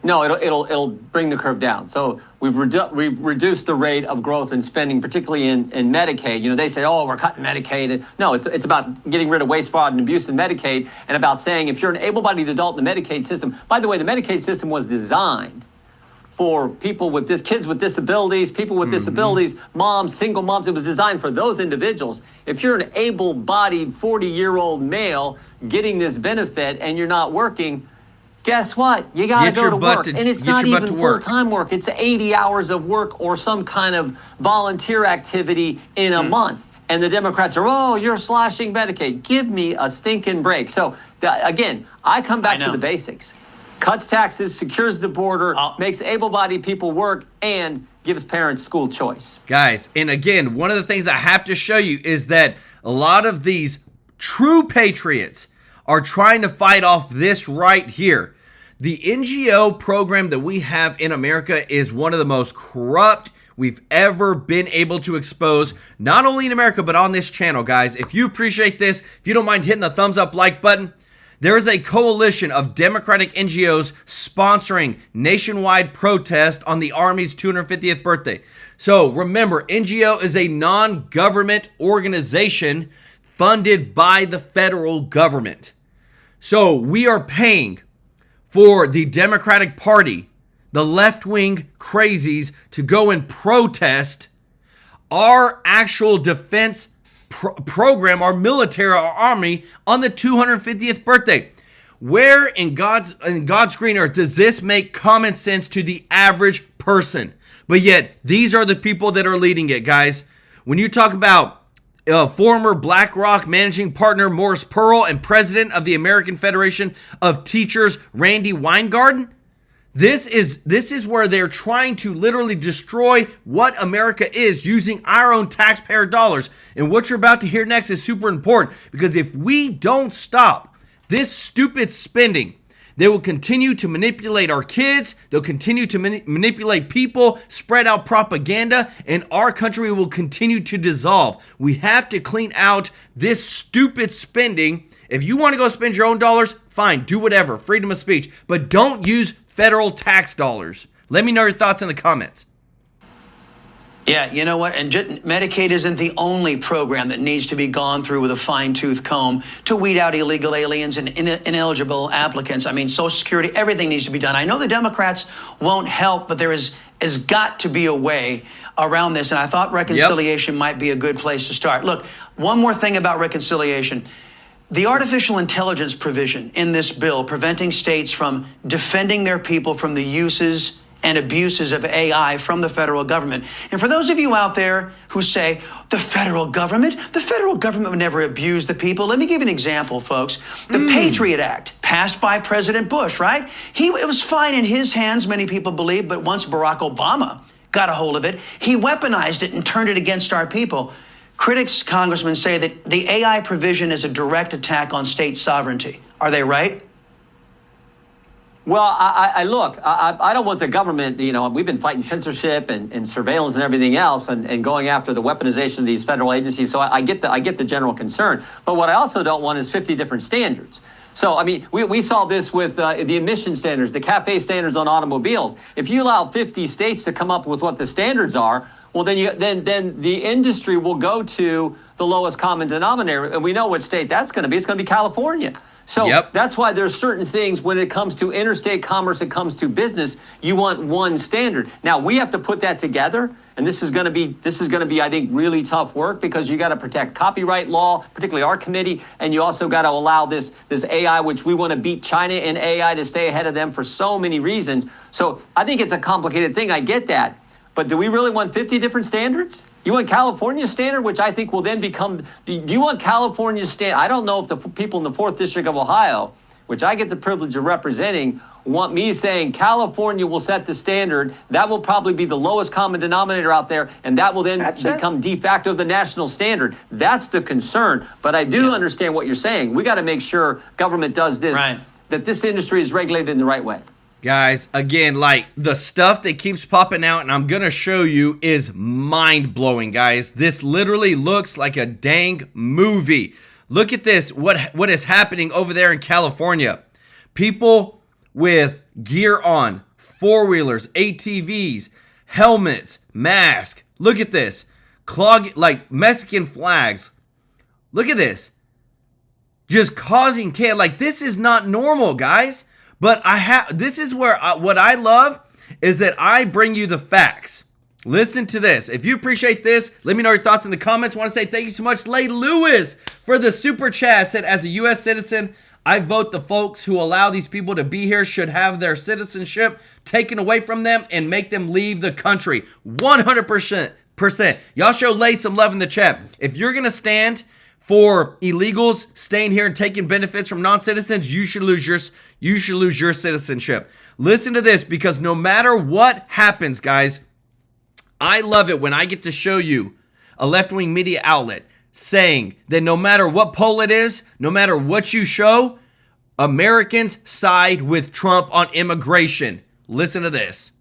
No, it'll bring the curve down. So we've reduced the rate of growth in spending, particularly in Medicaid. You know, they say, oh, we're cutting Medicaid. No, it's about getting rid of waste, fraud, and abuse in Medicaid, and about saying if you're an able-bodied adult in the Medicaid system. By the way, the Medicaid system was designed for people with kids with disabilities, people with disabilities, moms, single moms. It was designed for those individuals. If you're an able-bodied 40-year-old male getting this benefit and you're not working, guess what? You got to go to work. And it's not even full-time work. It's 80 hours of work or some kind of volunteer activity in a month. And the Democrats are, oh, you're slashing Medicaid. Give me a stinking break. So, again, I come back to the basics. Cuts taxes, secures the border, makes able-bodied people work, and gives parents school choice. Guys, and again, one of the things I have to show you is that a lot of these true patriots are trying to fight off this right here. The NGO program that we have in America is one of the most corrupt we've ever been able to expose, not only in America, but on this channel, guys. If you appreciate this, if you don't mind hitting the thumbs up like button, there is a coalition of Democratic NGOs sponsoring nationwide protest on the Army's 250th birthday. So remember, NGO is a non-government organization funded by the federal government. So we are paying for the Democratic Party, the left-wing crazies, to go and protest our actual defense program, our military, our army, on the 250th birthday. Where in God's green earth does this make common sense to the average person? But yet, these are the people that are leading it, guys. When you talk about former BlackRock managing partner Morris Pearl and president of the American Federation of Teachers Randy Weingarten, this is where they're trying to literally destroy what America is using our own taxpayer dollars. And what you're about to hear next is super important, because if we don't stop this stupid spending, they will continue to manipulate our kids. They'll continue to manipulate people, spread out propaganda, and our country will continue to dissolve. We have to clean out this stupid spending. If you want to go spend your own dollars, fine, do whatever, freedom of speech, but don't use federal tax dollars. Let me know your thoughts in the comments. Yeah, you know what? And Medicaid isn't the only program that needs to be gone through with a fine-tooth comb to weed out illegal aliens and ineligible applicants. I mean, Social Security, everything needs to be done. I know the Democrats won't help, but there has got to be a way around this. And I thought reconciliation might be a good place to start. Look, one more thing about reconciliation. The artificial intelligence provision in this bill preventing states from defending their people from the uses and abuses of AI from the federal government. And for those of you out there who say, the federal government would never abuse the people. Let me give you an example, folks. The Patriot Act, passed by President Bush, right? It was fine in his hands, many people believe, but once Barack Obama got a hold of it, he weaponized it and turned it against our people. Critics, Congressman, say that the AI provision is a direct attack on state sovereignty. Are they right? Well, I don't want the government, we've been fighting censorship and surveillance and everything else and going after the weaponization of these federal agencies. So I get the general concern. But what I also don't want is 50 different standards. So, I mean, we saw this with the emission standards, the CAFE standards on automobiles. If you allow 50 states to come up with what the standards are, well, then the industry will go to the lowest common denominator. And we know what state that's going to be. It's going to be California. So that's why there's certain things when it comes to interstate commerce, it comes to business, you want one standard. Now we have to put that together, and this is going to be, I think, really tough work, because you got to protect copyright law, particularly our committee, and you also got to allow this AI, which we want to beat China in AI to stay ahead of them for so many reasons. So I think it's a complicated thing. I get that. But do we really want 50 different standards? You want California's standard, which I think will then become, do you want California's standard? I don't know if the people in the 4th District of Ohio, which I get the privilege of representing, want me saying California will set the standard. That will probably be the lowest common denominator out there, and that will then become de facto the national standard. That's the concern. But I do understand what you're saying. We got to make sure government does this, that this industry is regulated in the right way. Guys, again, like the stuff that keeps popping out and I'm going to show you is mind-blowing, guys. This literally looks like a dang movie. Look at this, what is happening over there in California. People with gear on, four-wheelers, ATVs, helmets, masks. Look at this. Like Mexican flags. Look at this. Just causing chaos. Like, this is not normal, guys. But this is where what I love is that I bring you the facts. Listen to this. If you appreciate this, let me know your thoughts in the comments. I want to say thank you so much, Lay Lewis, for the super chat. Said, as a U.S. citizen, I vote the folks who allow these people to be here should have their citizenship taken away from them and make them leave the country. 100%. Y'all show Lay some love in the chat. If you're going to stand for illegals staying here and taking benefits from non-citizens, you should lose your citizenship. Listen to this, because no matter what happens, guys, I love it when I get to show you a left-wing media outlet saying that no matter what poll it is, no matter what you show, Americans side with Trump on immigration. Listen to this.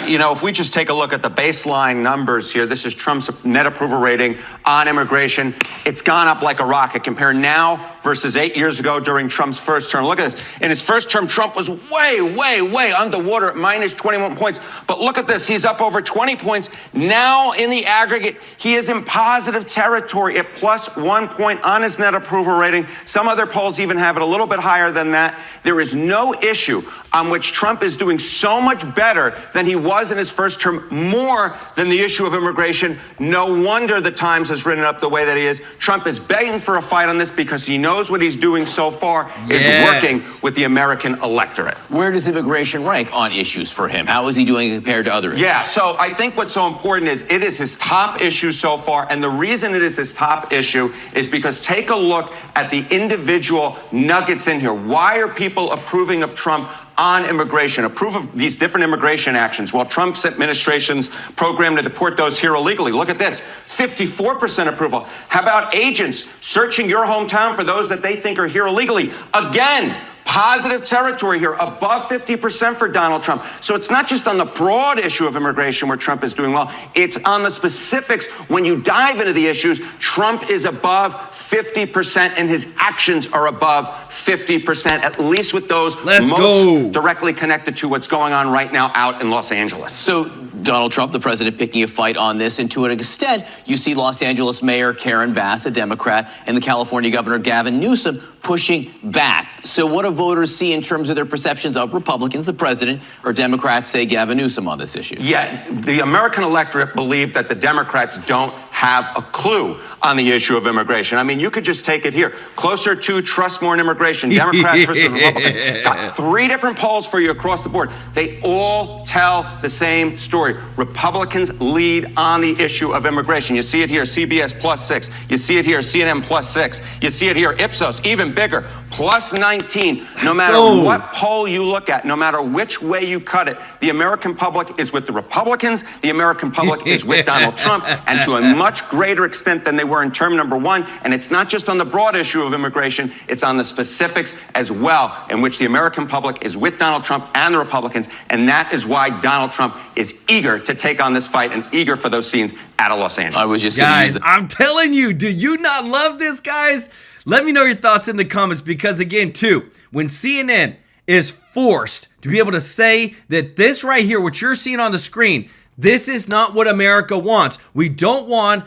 You know, if we just take a look at the baseline numbers here, this is Trump's net approval rating on immigration. It's gone up like a rocket. Compare now versus 8 years ago during Trump's first term. Look at this. In his first term, Trump was way underwater at minus 21 points. But look at this. He's up over 20 points. Now, in the aggregate, he is in positive territory at plus 1 point on his net approval rating. Some other polls even have it a little bit higher than that. There is no issue on which Trump is doing so much better than he was in his first term, more than the issue of immigration. No wonder the Times has written up the way that he is. Trump is begging for a fight on this because he knows what he's doing so far is working with the American electorate. Where does immigration rank on issues for him? How is he doing compared to other issues? Yeah, so I think what's so important is it is his top issue so far, and the reason it is his top issue is because take a look at the individual nuggets in here. Why are people approving of Trump on immigration, approve of these different immigration actions? Well, Trump's administration's program to deport those here illegally. Look at this, 54% approval. How about agents searching your hometown for those that they think are here illegally? Again, positive territory here, above 50% for Donald Trump. So it's not just on the broad issue of immigration where Trump is doing well, it's on the specifics. When you dive into the issues, Trump is above 50% and his actions are above 50%, at least with those most directly connected to what's going on right now out in Los Angeles. So Donald Trump, the president, picking a fight on this, and to an extent, you see Los Angeles Mayor Karen Bass, a Democrat, and the California Governor Gavin Newsom pushing back. So what do voters see in terms of their perceptions of Republicans, the president, or Democrats, say Gavin Newsom on this issue? Yeah, the American electorate believe that the Democrats don't have a clue on the issue of immigration. I mean, you could just take it here. Closer to trust more in immigration, Democrats versus Republicans. Got 3 different polls for you across the board. They all tell the same story. Republicans lead on the issue of immigration. You see it here, CBS +6. You see it here, CNN +6. You see it here, Ipsos, even bigger, +19. No matter what poll you look at, no matter which way you cut it, the American public is with the Republicans. The American public is with Donald Trump, and to a much greater extent than they were in term number 1. And it's not just on the broad issue of immigration, it's on the specifics as well, in which the American public is with Donald Trump and the Republicans. And that is why Donald Trump is eager to take on this fight and eager for those scenes out of Los Angeles. I was just guys, I'm telling you, do you not love this, guys? Let me know your thoughts in the comments, because again, too, when CNN is forced to be able to say that this right here, what you're seeing on the screen, this is not what America wants. We don't want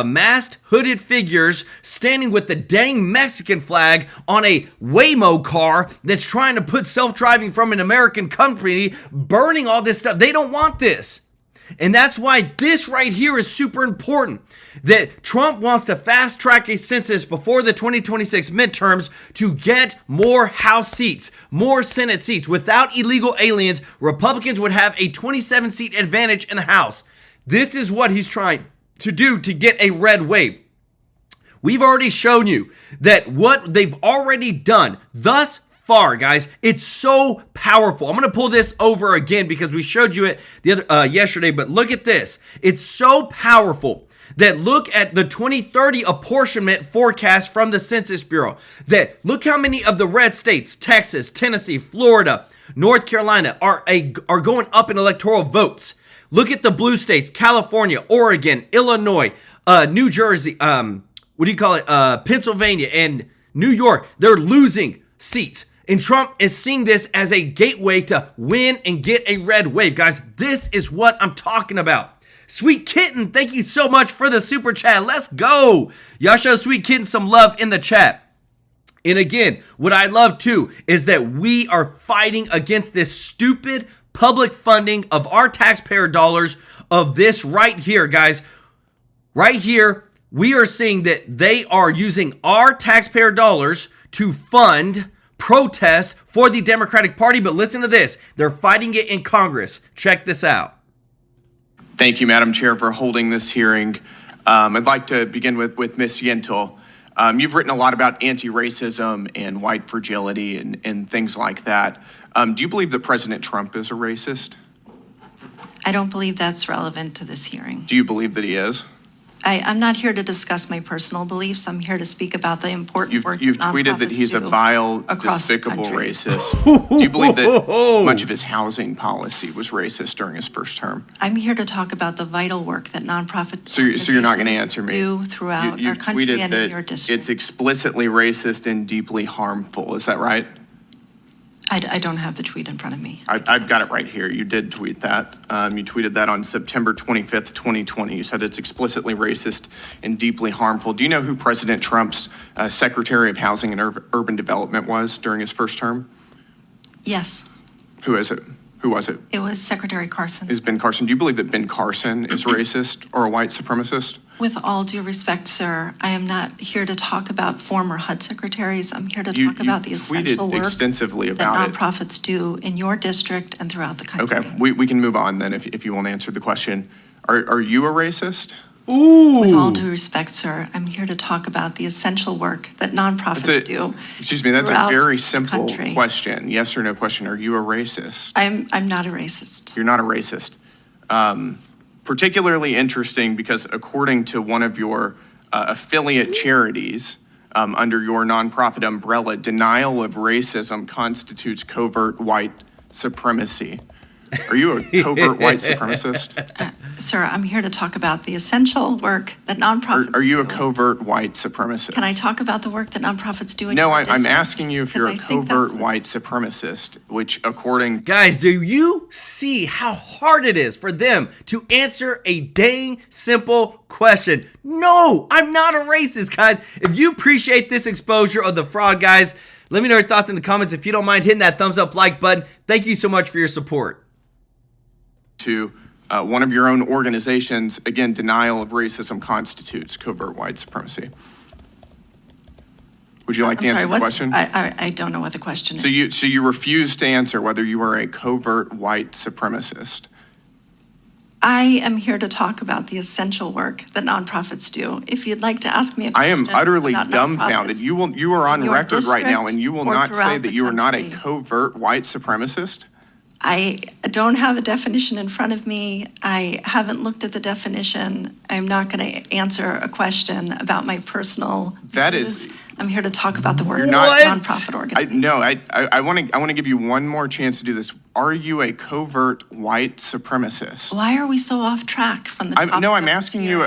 masked, hooded figures standing with the dang Mexican flag on a Waymo car that's trying to put self-driving from an American company, burning all this stuff. They don't want this. And that's why this right here is super important, that Trump wants to fast track a census before the 2026 midterms to get more House seats, more Senate seats. Without illegal aliens, Republicans would have a 27-seat advantage in the House. This is what he's trying to do to get a red wave. We've already shown you that what they've already done thus far, guys, it's so powerful. I'm going to pull this over again because we showed you it the other yesterday, but look at this. It's so powerful that look at the 2030 apportionment forecast from the Census Bureau. That look how many of the red states, Texas, Tennessee, Florida, North Carolina, are going up in electoral votes. Look at the blue states, California, Oregon, Illinois, New Jersey, Pennsylvania, and New York. They're losing seats. And Trump is seeing this as a gateway to win and get a red wave. Guys, this is what I'm talking about. Sweet Kitten, thank you so much for the super chat. Let's go. Y'all show Sweet Kitten some love in the chat. And again, what I love too is that we are fighting against this stupid public funding of our taxpayer dollars of this right here, guys. Right here, we are seeing that they are using our taxpayer dollars to fund protest for the Democratic Party. But listen to this. They're fighting it in Congress. Check this out. Thank you, Madam Chair, for holding this hearing. I'd like to begin with Ms. Yentl. You've written a lot about anti-racism and white fragility and things like that. Do you believe that President Trump is a racist? I don't believe that's relevant to this hearing. Do you believe that he is? I'm not here to discuss my personal beliefs. I'm here to speak about the important work You've tweeted that he's a vile, despicable racist. Do you believe that much of his housing policy was racist during his first term? I'm here to talk about the vital work that nonprofit So you're not going to answer me. do throughout our country and in your district. It's explicitly racist and deeply harmful. Is that right? I don't have the tweet in front of me. I've got it right here. You did tweet that. You tweeted that on September 25th, 2020. You said it's explicitly racist and deeply harmful. Do you know who President Trump's Secretary of Housing and Urban Development was during his first term? Yes. Who is it? Who was it? It was Secretary Carson. Is Ben Carson. Do you believe that Ben Carson is racist or a white supremacist? With all due respect, sir, I am not here to talk about former HUD secretaries. I'm here to talk about the essential work extensively that about nonprofits do in your district and throughout the country. Okay, we can move on then if you won't answer the question. Are you a racist? Ooh. With all due respect, sir, I'm here to talk about the essential work that nonprofits do. Excuse me, that's a throughout very the simple country. question. Yes or no question. Are you a racist? I'm not a racist. You're not a racist. Particularly interesting because according to one of your affiliate charities under your nonprofit umbrella, denial of racism constitutes covert white supremacy. Are you a covert white supremacist? Sir, I'm here to talk about the essential work that nonprofits Are you a do. covert white supremacist? Can I talk about the work that nonprofits do in No, your I'm district? asking you if you're a 'Cause I think covert that's- white supremacist, which according... Guys, do you see how hard it is for them to answer a dang simple question? No, I'm not a racist, guys. If you appreciate this exposure of the fraud, guys, let me know your thoughts in the comments. If you don't mind hitting that thumbs up like button, thank you so much for your support. To one of your own organizations, again, denial of racism constitutes covert white supremacy. Would you like to I'm answer sorry, the question? I don't know what the question is. So you refuse to answer whether you are a covert white supremacist. I am here to talk about the essential work that nonprofits do. If you'd like to ask me a I question am utterly about dumbfounded. nonprofits You are on in your record right now, district and you will or not say throughout that the you are not a country. covert white supremacist. I don't have a definition in front of me. I haven't looked at the definition. I'm not going to answer a question about my personal That views. is- I'm here to talk about the work of What? nonprofit organizations. I want to give you one more chance to do this. Are you a covert white supremacist? Why are we so off track from the topic? I'm asking you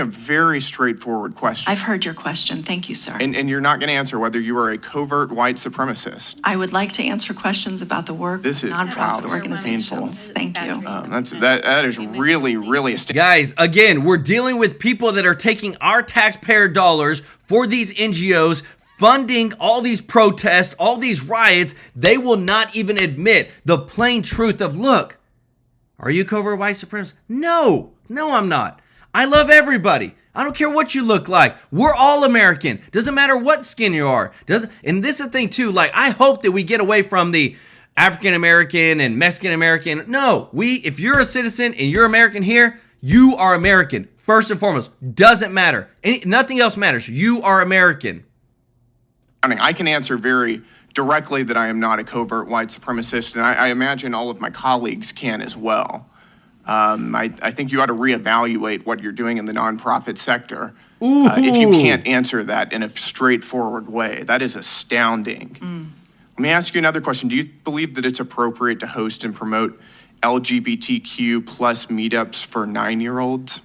a very straightforward question. I've heard your question. Thank you, sir. And you're not going to answer whether you are a covert white supremacist. I would like to answer questions about the work This of is nonprofit wow, organizations. Thank you. That is really astounding. Guys, again, we're dealing with people that are taking our taxpayer dollars for these NGOs, funding all these protests, all these riots. They will not even admit the plain truth of, look, are you covert white supremacist? No, I'm not. I love everybody. I don't care what you look like. We're all American. Doesn't matter what skin you are. And this is the thing too, like, I hope that we get away from the African American and Mexican American. No, if you're a citizen and you're American here, you are American. First and foremost, doesn't matter. Nothing else matters. You are American. I can answer very directly that I am not a covert white supremacist, and I imagine all of my colleagues can as well. I think you ought to reevaluate what you're doing in the nonprofit sector if you can't answer that in a straightforward way. That is astounding. Let me ask you another question. Do you believe that it's appropriate to host and promote LGBTQ plus meetups for 9-year-olds?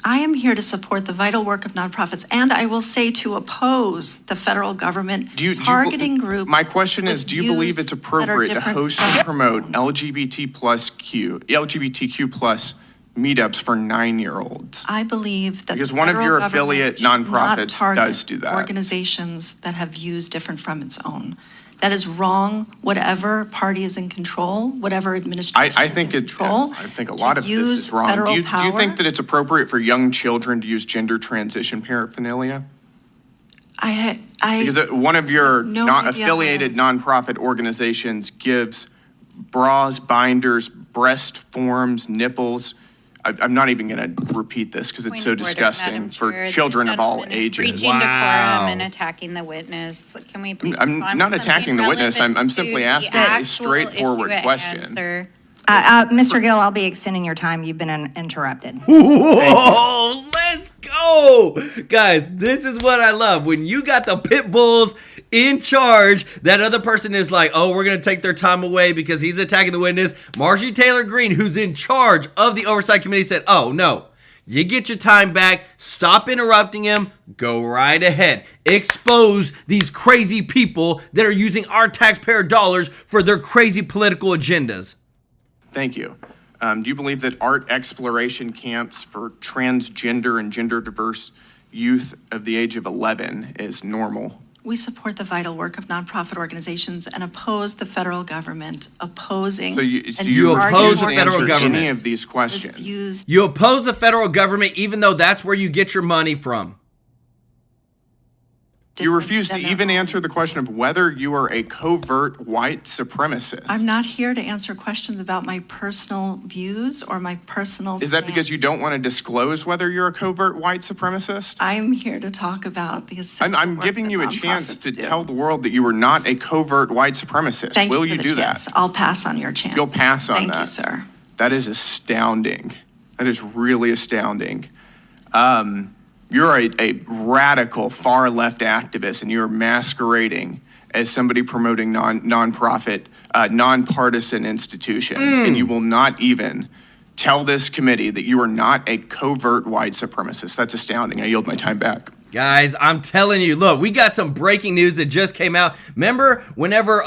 I am here to support the vital work of nonprofits, and I will say to oppose the federal government targeting groups. My question is, do you believe it's appropriate to host and promote LGBTQ plus meetups for 9-year-olds? I believe that Because the one of federal your government affiliate should not nonprofits target does do that. organizations that have views different from its own. That is wrong. Whatever party is in control, whatever administration I think is in control, I think a lot of this use is wrong. federal Do you power. think that it's appropriate for young children to use gender transition paraphernalia? Because one of your no not idea affiliated nonprofit organizations gives bras, binders, breast forms, nipples. I'm not even going to repeat this because it's so disgusting for children of all ages. Breaching decorum and attacking the witness. Can we please I'm move on not to attacking the something witness. I'm relevant simply to asking the a actual straightforward issue at question. hand, sir? Mr. Gill, I'll be extending your time. You've been interrupted. Whoa, let's go. Guys, this is what I love. When you got the pit bulls in charge, that other person is like, oh, we're going to take their time away because he's attacking the witness. Marjorie Taylor Greene, who's in charge of the Oversight Committee, said, oh, no. You get your time back. Stop interrupting him. Go right ahead. Expose these crazy people that are using our taxpayer dollars for their crazy political agendas. Thank you. Do you believe that art exploration camps for transgender and gender diverse youth of the age of 11 is normal We support the vital work of nonprofit organizations and oppose the federal government opposing. So you oppose the federal government. Any of these questions? You oppose the federal government, even though that's where you get your money from. You refuse to even answer the question of whether you are a covert white supremacist. I'm not here to answer questions about my personal views or my personal. Is that because you don't want to disclose whether you're a covert white supremacist? I'm here to talk about the essential I'm work giving that you a chance nonprofits to do. tell the world that you are not a covert white supremacist. Thank Will you you for the do chance. that? I'll pass on your chance. You'll pass on that. Thank you, sir. That is astounding. That is really astounding. You're a radical far left activist, and you're masquerading as somebody promoting nonprofit, nonpartisan institutions, and you will not even tell this committee that you are not a covert white supremacist. That's astounding. I yield my time back. Guys, I'm telling you, look, we got some breaking news that just came out. Remember whenever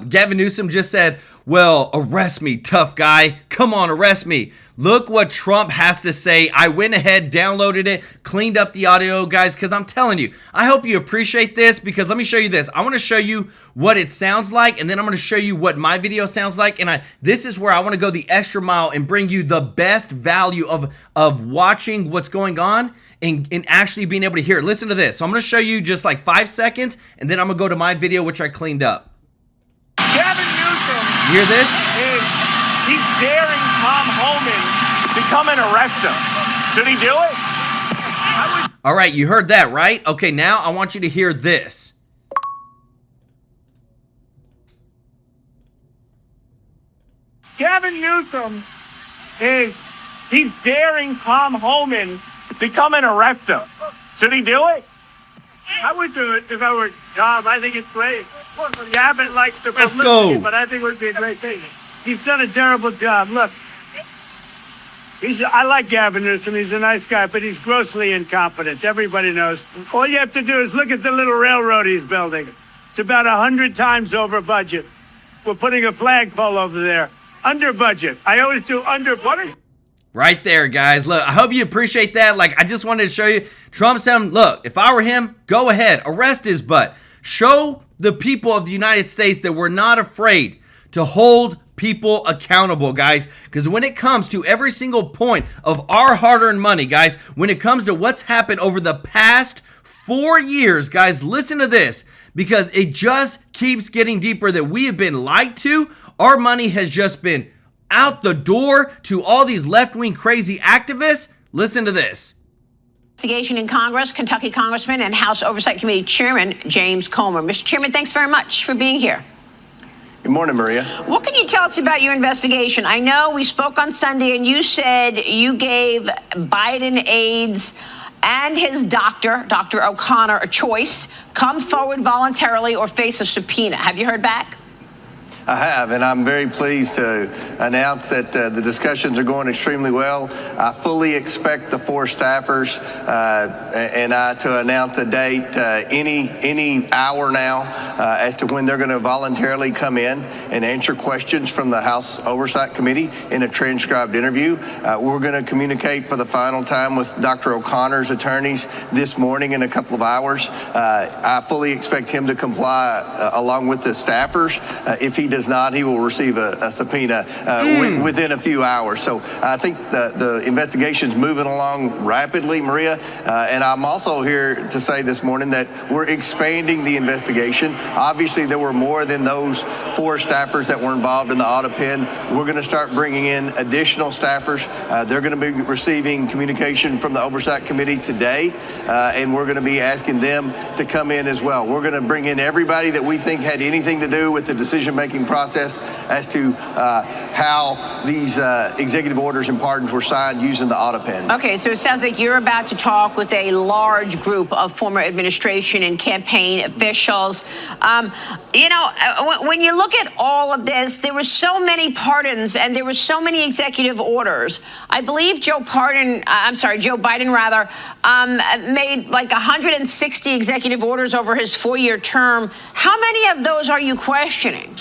Gavin Newsom just said, well, arrest me, tough guy. Come on, arrest me. Look what Trump has to say. I went ahead, downloaded it, cleaned up the audio, guys, because I'm telling you, I hope you appreciate this, because let me show you this. I want to show you what it sounds like, and then I'm going to show you what my video sounds like, and this is where I want to go the extra mile and bring you the best value of watching what's going on and actually being able to hear it. Listen to this. So I'm going to show you just like 5 seconds, and then I'm going to go to my video, which I cleaned up. Gavin Newsom. You hear this? He's daring Tom Homan to come and arrest him. Should he do it? All right, you heard that, right? Okay, now I want you to hear this. Gavin Newsom he's daring Tom Homan to come and arrest him. Should he do it? I would do it if I were Tom. I think it's great. You haven't liked the publicity, but I think it would be a great thing. He's done a terrible job. Look, I like Gavin Newsom. He's a nice guy, but he's grossly incompetent. Everybody knows. All you have to do is look at the little railroad he's building. It's about 100 times over budget. We're putting a flagpole over there. Under budget. I always do under budget. Right there, guys. Look, I hope you appreciate that. Like, I just wanted to show you. Trump said, look, if I were him, go ahead, arrest his butt. Show the people of the United States that we're not afraid to hold people accountable, guys. Because when it comes to every single point of our hard-earned money, guys, when it comes to what's happened over the past 4 years, guys, listen to this. Because it just keeps getting deeper that we have been lied to. Our money has just been out the door to all these left-wing crazy activists. Listen to this. Investigation in Congress, Kentucky Congressman and House Oversight Committee Chairman James Comer. Mr. Chairman, thanks very much for being here. Good morning, Maria. What can you tell us about your investigation? I know we spoke on Sunday and you said you gave Biden aides and his doctor, Dr. O'Connor, a choice: come forward voluntarily or face a subpoena. Have you heard back? I have, and I'm very pleased to announce that the discussions are going extremely well. I fully expect the 4 staffers and I to announce a date any hour now as to when they're going to voluntarily come in and answer questions from the House Oversight Committee in a transcribed interview. We're going to communicate for the final time with Dr. O'Connor's attorneys this morning in a couple of hours. I fully expect him to comply along with the staffers. If he does not, he will receive a subpoena within a few hours. So I think the investigation's moving along rapidly, Maria. And I'm also here to say this morning that we're expanding the investigation. Obviously, there were more than those 4 staffers that were involved in the audit pen. We're going to start bringing in additional staffers. They're going to be receiving communication from the Oversight Committee today, and we're going to be asking them to come in as well. We're going to bring in everybody that we think had anything to do with the decision-making process as to how these executive orders and pardons were signed using the audit pen. Okay, so it sounds like you're about to talk with a large group of former administration and campaign officials. You know, when you look at all of this, there were so many pardons and there were so many executive orders. I believe Joe Biden made like 160 executive orders over his 4-year term. How many of those are you questioning?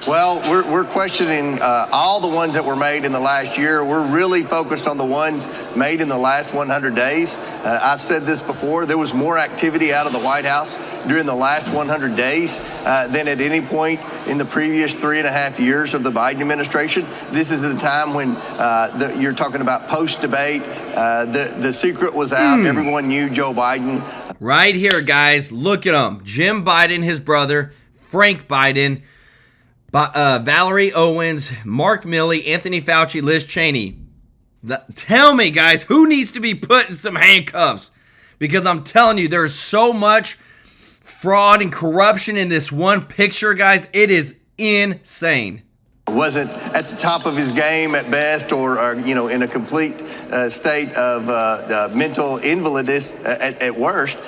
Well, we're questioning all the ones that were made in the last year. We're really focused on the ones made in the last 100 days. I've said this before, there was more activity out of the White House during the last 100 days than at any point in the previous 3.5 years of the Biden administration. This is a time when you're talking about post-debate. The secret was out. Everyone knew Joe Biden. Right here, guys. Look at them. Jim Biden, his brother, Frank Biden, Valerie Owens, Mark Milley, Anthony Fauci, Liz Cheney. Tell me, guys, who needs to be put in some handcuffs? Because I'm telling you, there's so much fraud and corruption in this one picture, guys. It is insane. Wasn't at the top of his game at best, or in a complete state of mental invalidness at worst.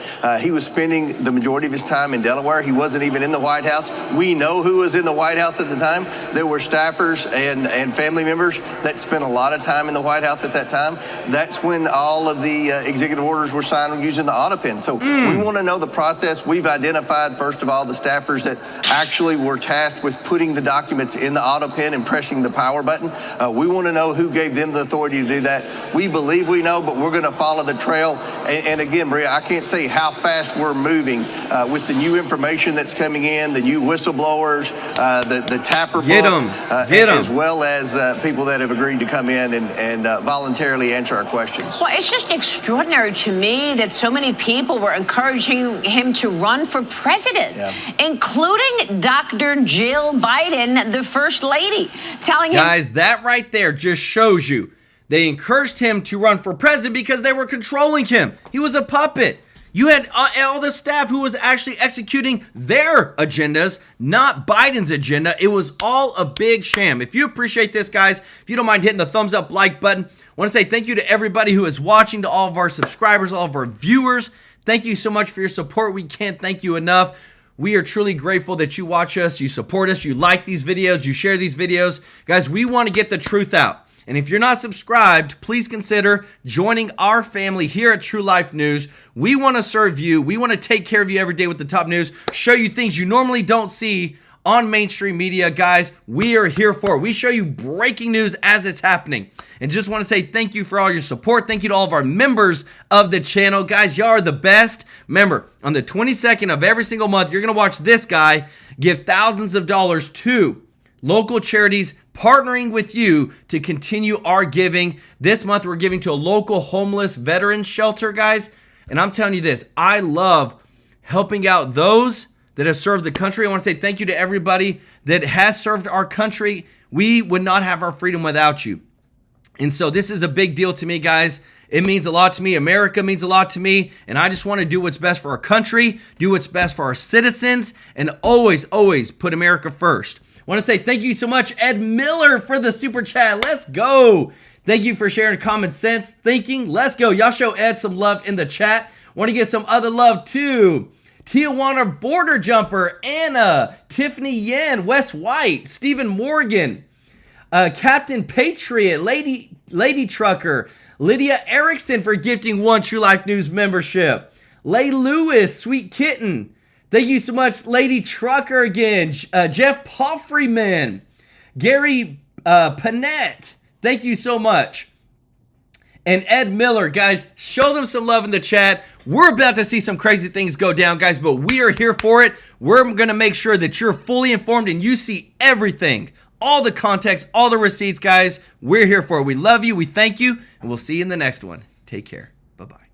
He was spending the majority of his time in Delaware. He wasn't even in the White House. We know who was in the White House at the time. There were staffers and family members that spent a lot of time in the White House at that time. That's when all of the executive orders were signed using the auto pen. So we want to know the process. We've identified, first of all, the staffers that actually were tasked with putting the documents in the auto pen and pressing the power button. We want to know who gave them the authority to do that. We believe we know, but we're going to follow the trail. And again, Maria, I can't say how fast we're moving with the new information that's coming in, the new whistleblowers, the tapper book, as well as people that have agreed to come in and voluntarily answer our questions. Well, it's just extraordinary to me that so many people were encouraging him to run for president, including Dr. Jill Biden, the First Lady, telling him... Guys, that right there just shows you they encouraged him to run for president because they were controlling him. He was a puppet. You had all the staff who was actually executing their agendas, not Biden's agenda. It was all a big sham. If you appreciate this, guys, if you don't mind hitting the thumbs up like button, I want to say thank you to everybody who is watching, to all of our subscribers, all of our viewers. Thank you so much for your support. We can't thank you enough. We are truly grateful that you watch us, you support us, you like these videos, you share these videos. Guys, we want to get the truth out. And if you're not subscribed, please consider joining our family here at TrueLife News. We want to serve you. We want to take care of you every day with the top news, show you things you normally don't see on mainstream media. Guys, we are here for it. We show you breaking news as it's happening. And just want to say thank you for all your support. Thank you to all of our members of the channel. Guys, y'all are the best. Remember, on the 22nd of every single month, you're going to watch this guy give thousands of dollars to local charities partnering with you to continue our giving. This month, we're giving to a local homeless veterans shelter, guys. And I'm telling you this, I love helping out those that have served the country. I want to say thank you to everybody that has served our country. We would not have our freedom without you. And so this is a big deal to me, guys. It means a lot to me. America means a lot to me. And I just want to do what's best for our country, do what's best for our citizens, and always, always put America first. I want to say thank you so much, Ed Miller, for the super chat. Let's go. Thank you for sharing common sense thinking. Let's go. Y'all show Ed some love in the chat. Want to get some other love too. Tijuana Border Jumper, Anna, Tiffany Yen, Wes White, Stephen Morgan, Captain Patriot, Lady Trucker, Lydia Erickson for gifting one True Life News membership, Lay Lewis, Sweet Kitten. Thank you so much, Lady Trucker again. Jeff Poffreyman, Gary Panette. Thank you so much. And Ed Miller, guys, show them some love in the chat. We're about to see some crazy things go down, guys, but we are here for it. We're going to make sure that you're fully informed and you see everything, all the context, all the receipts, guys. We're here for it. We love you. We thank you, and we'll see you in the next one. Take care. Bye-bye.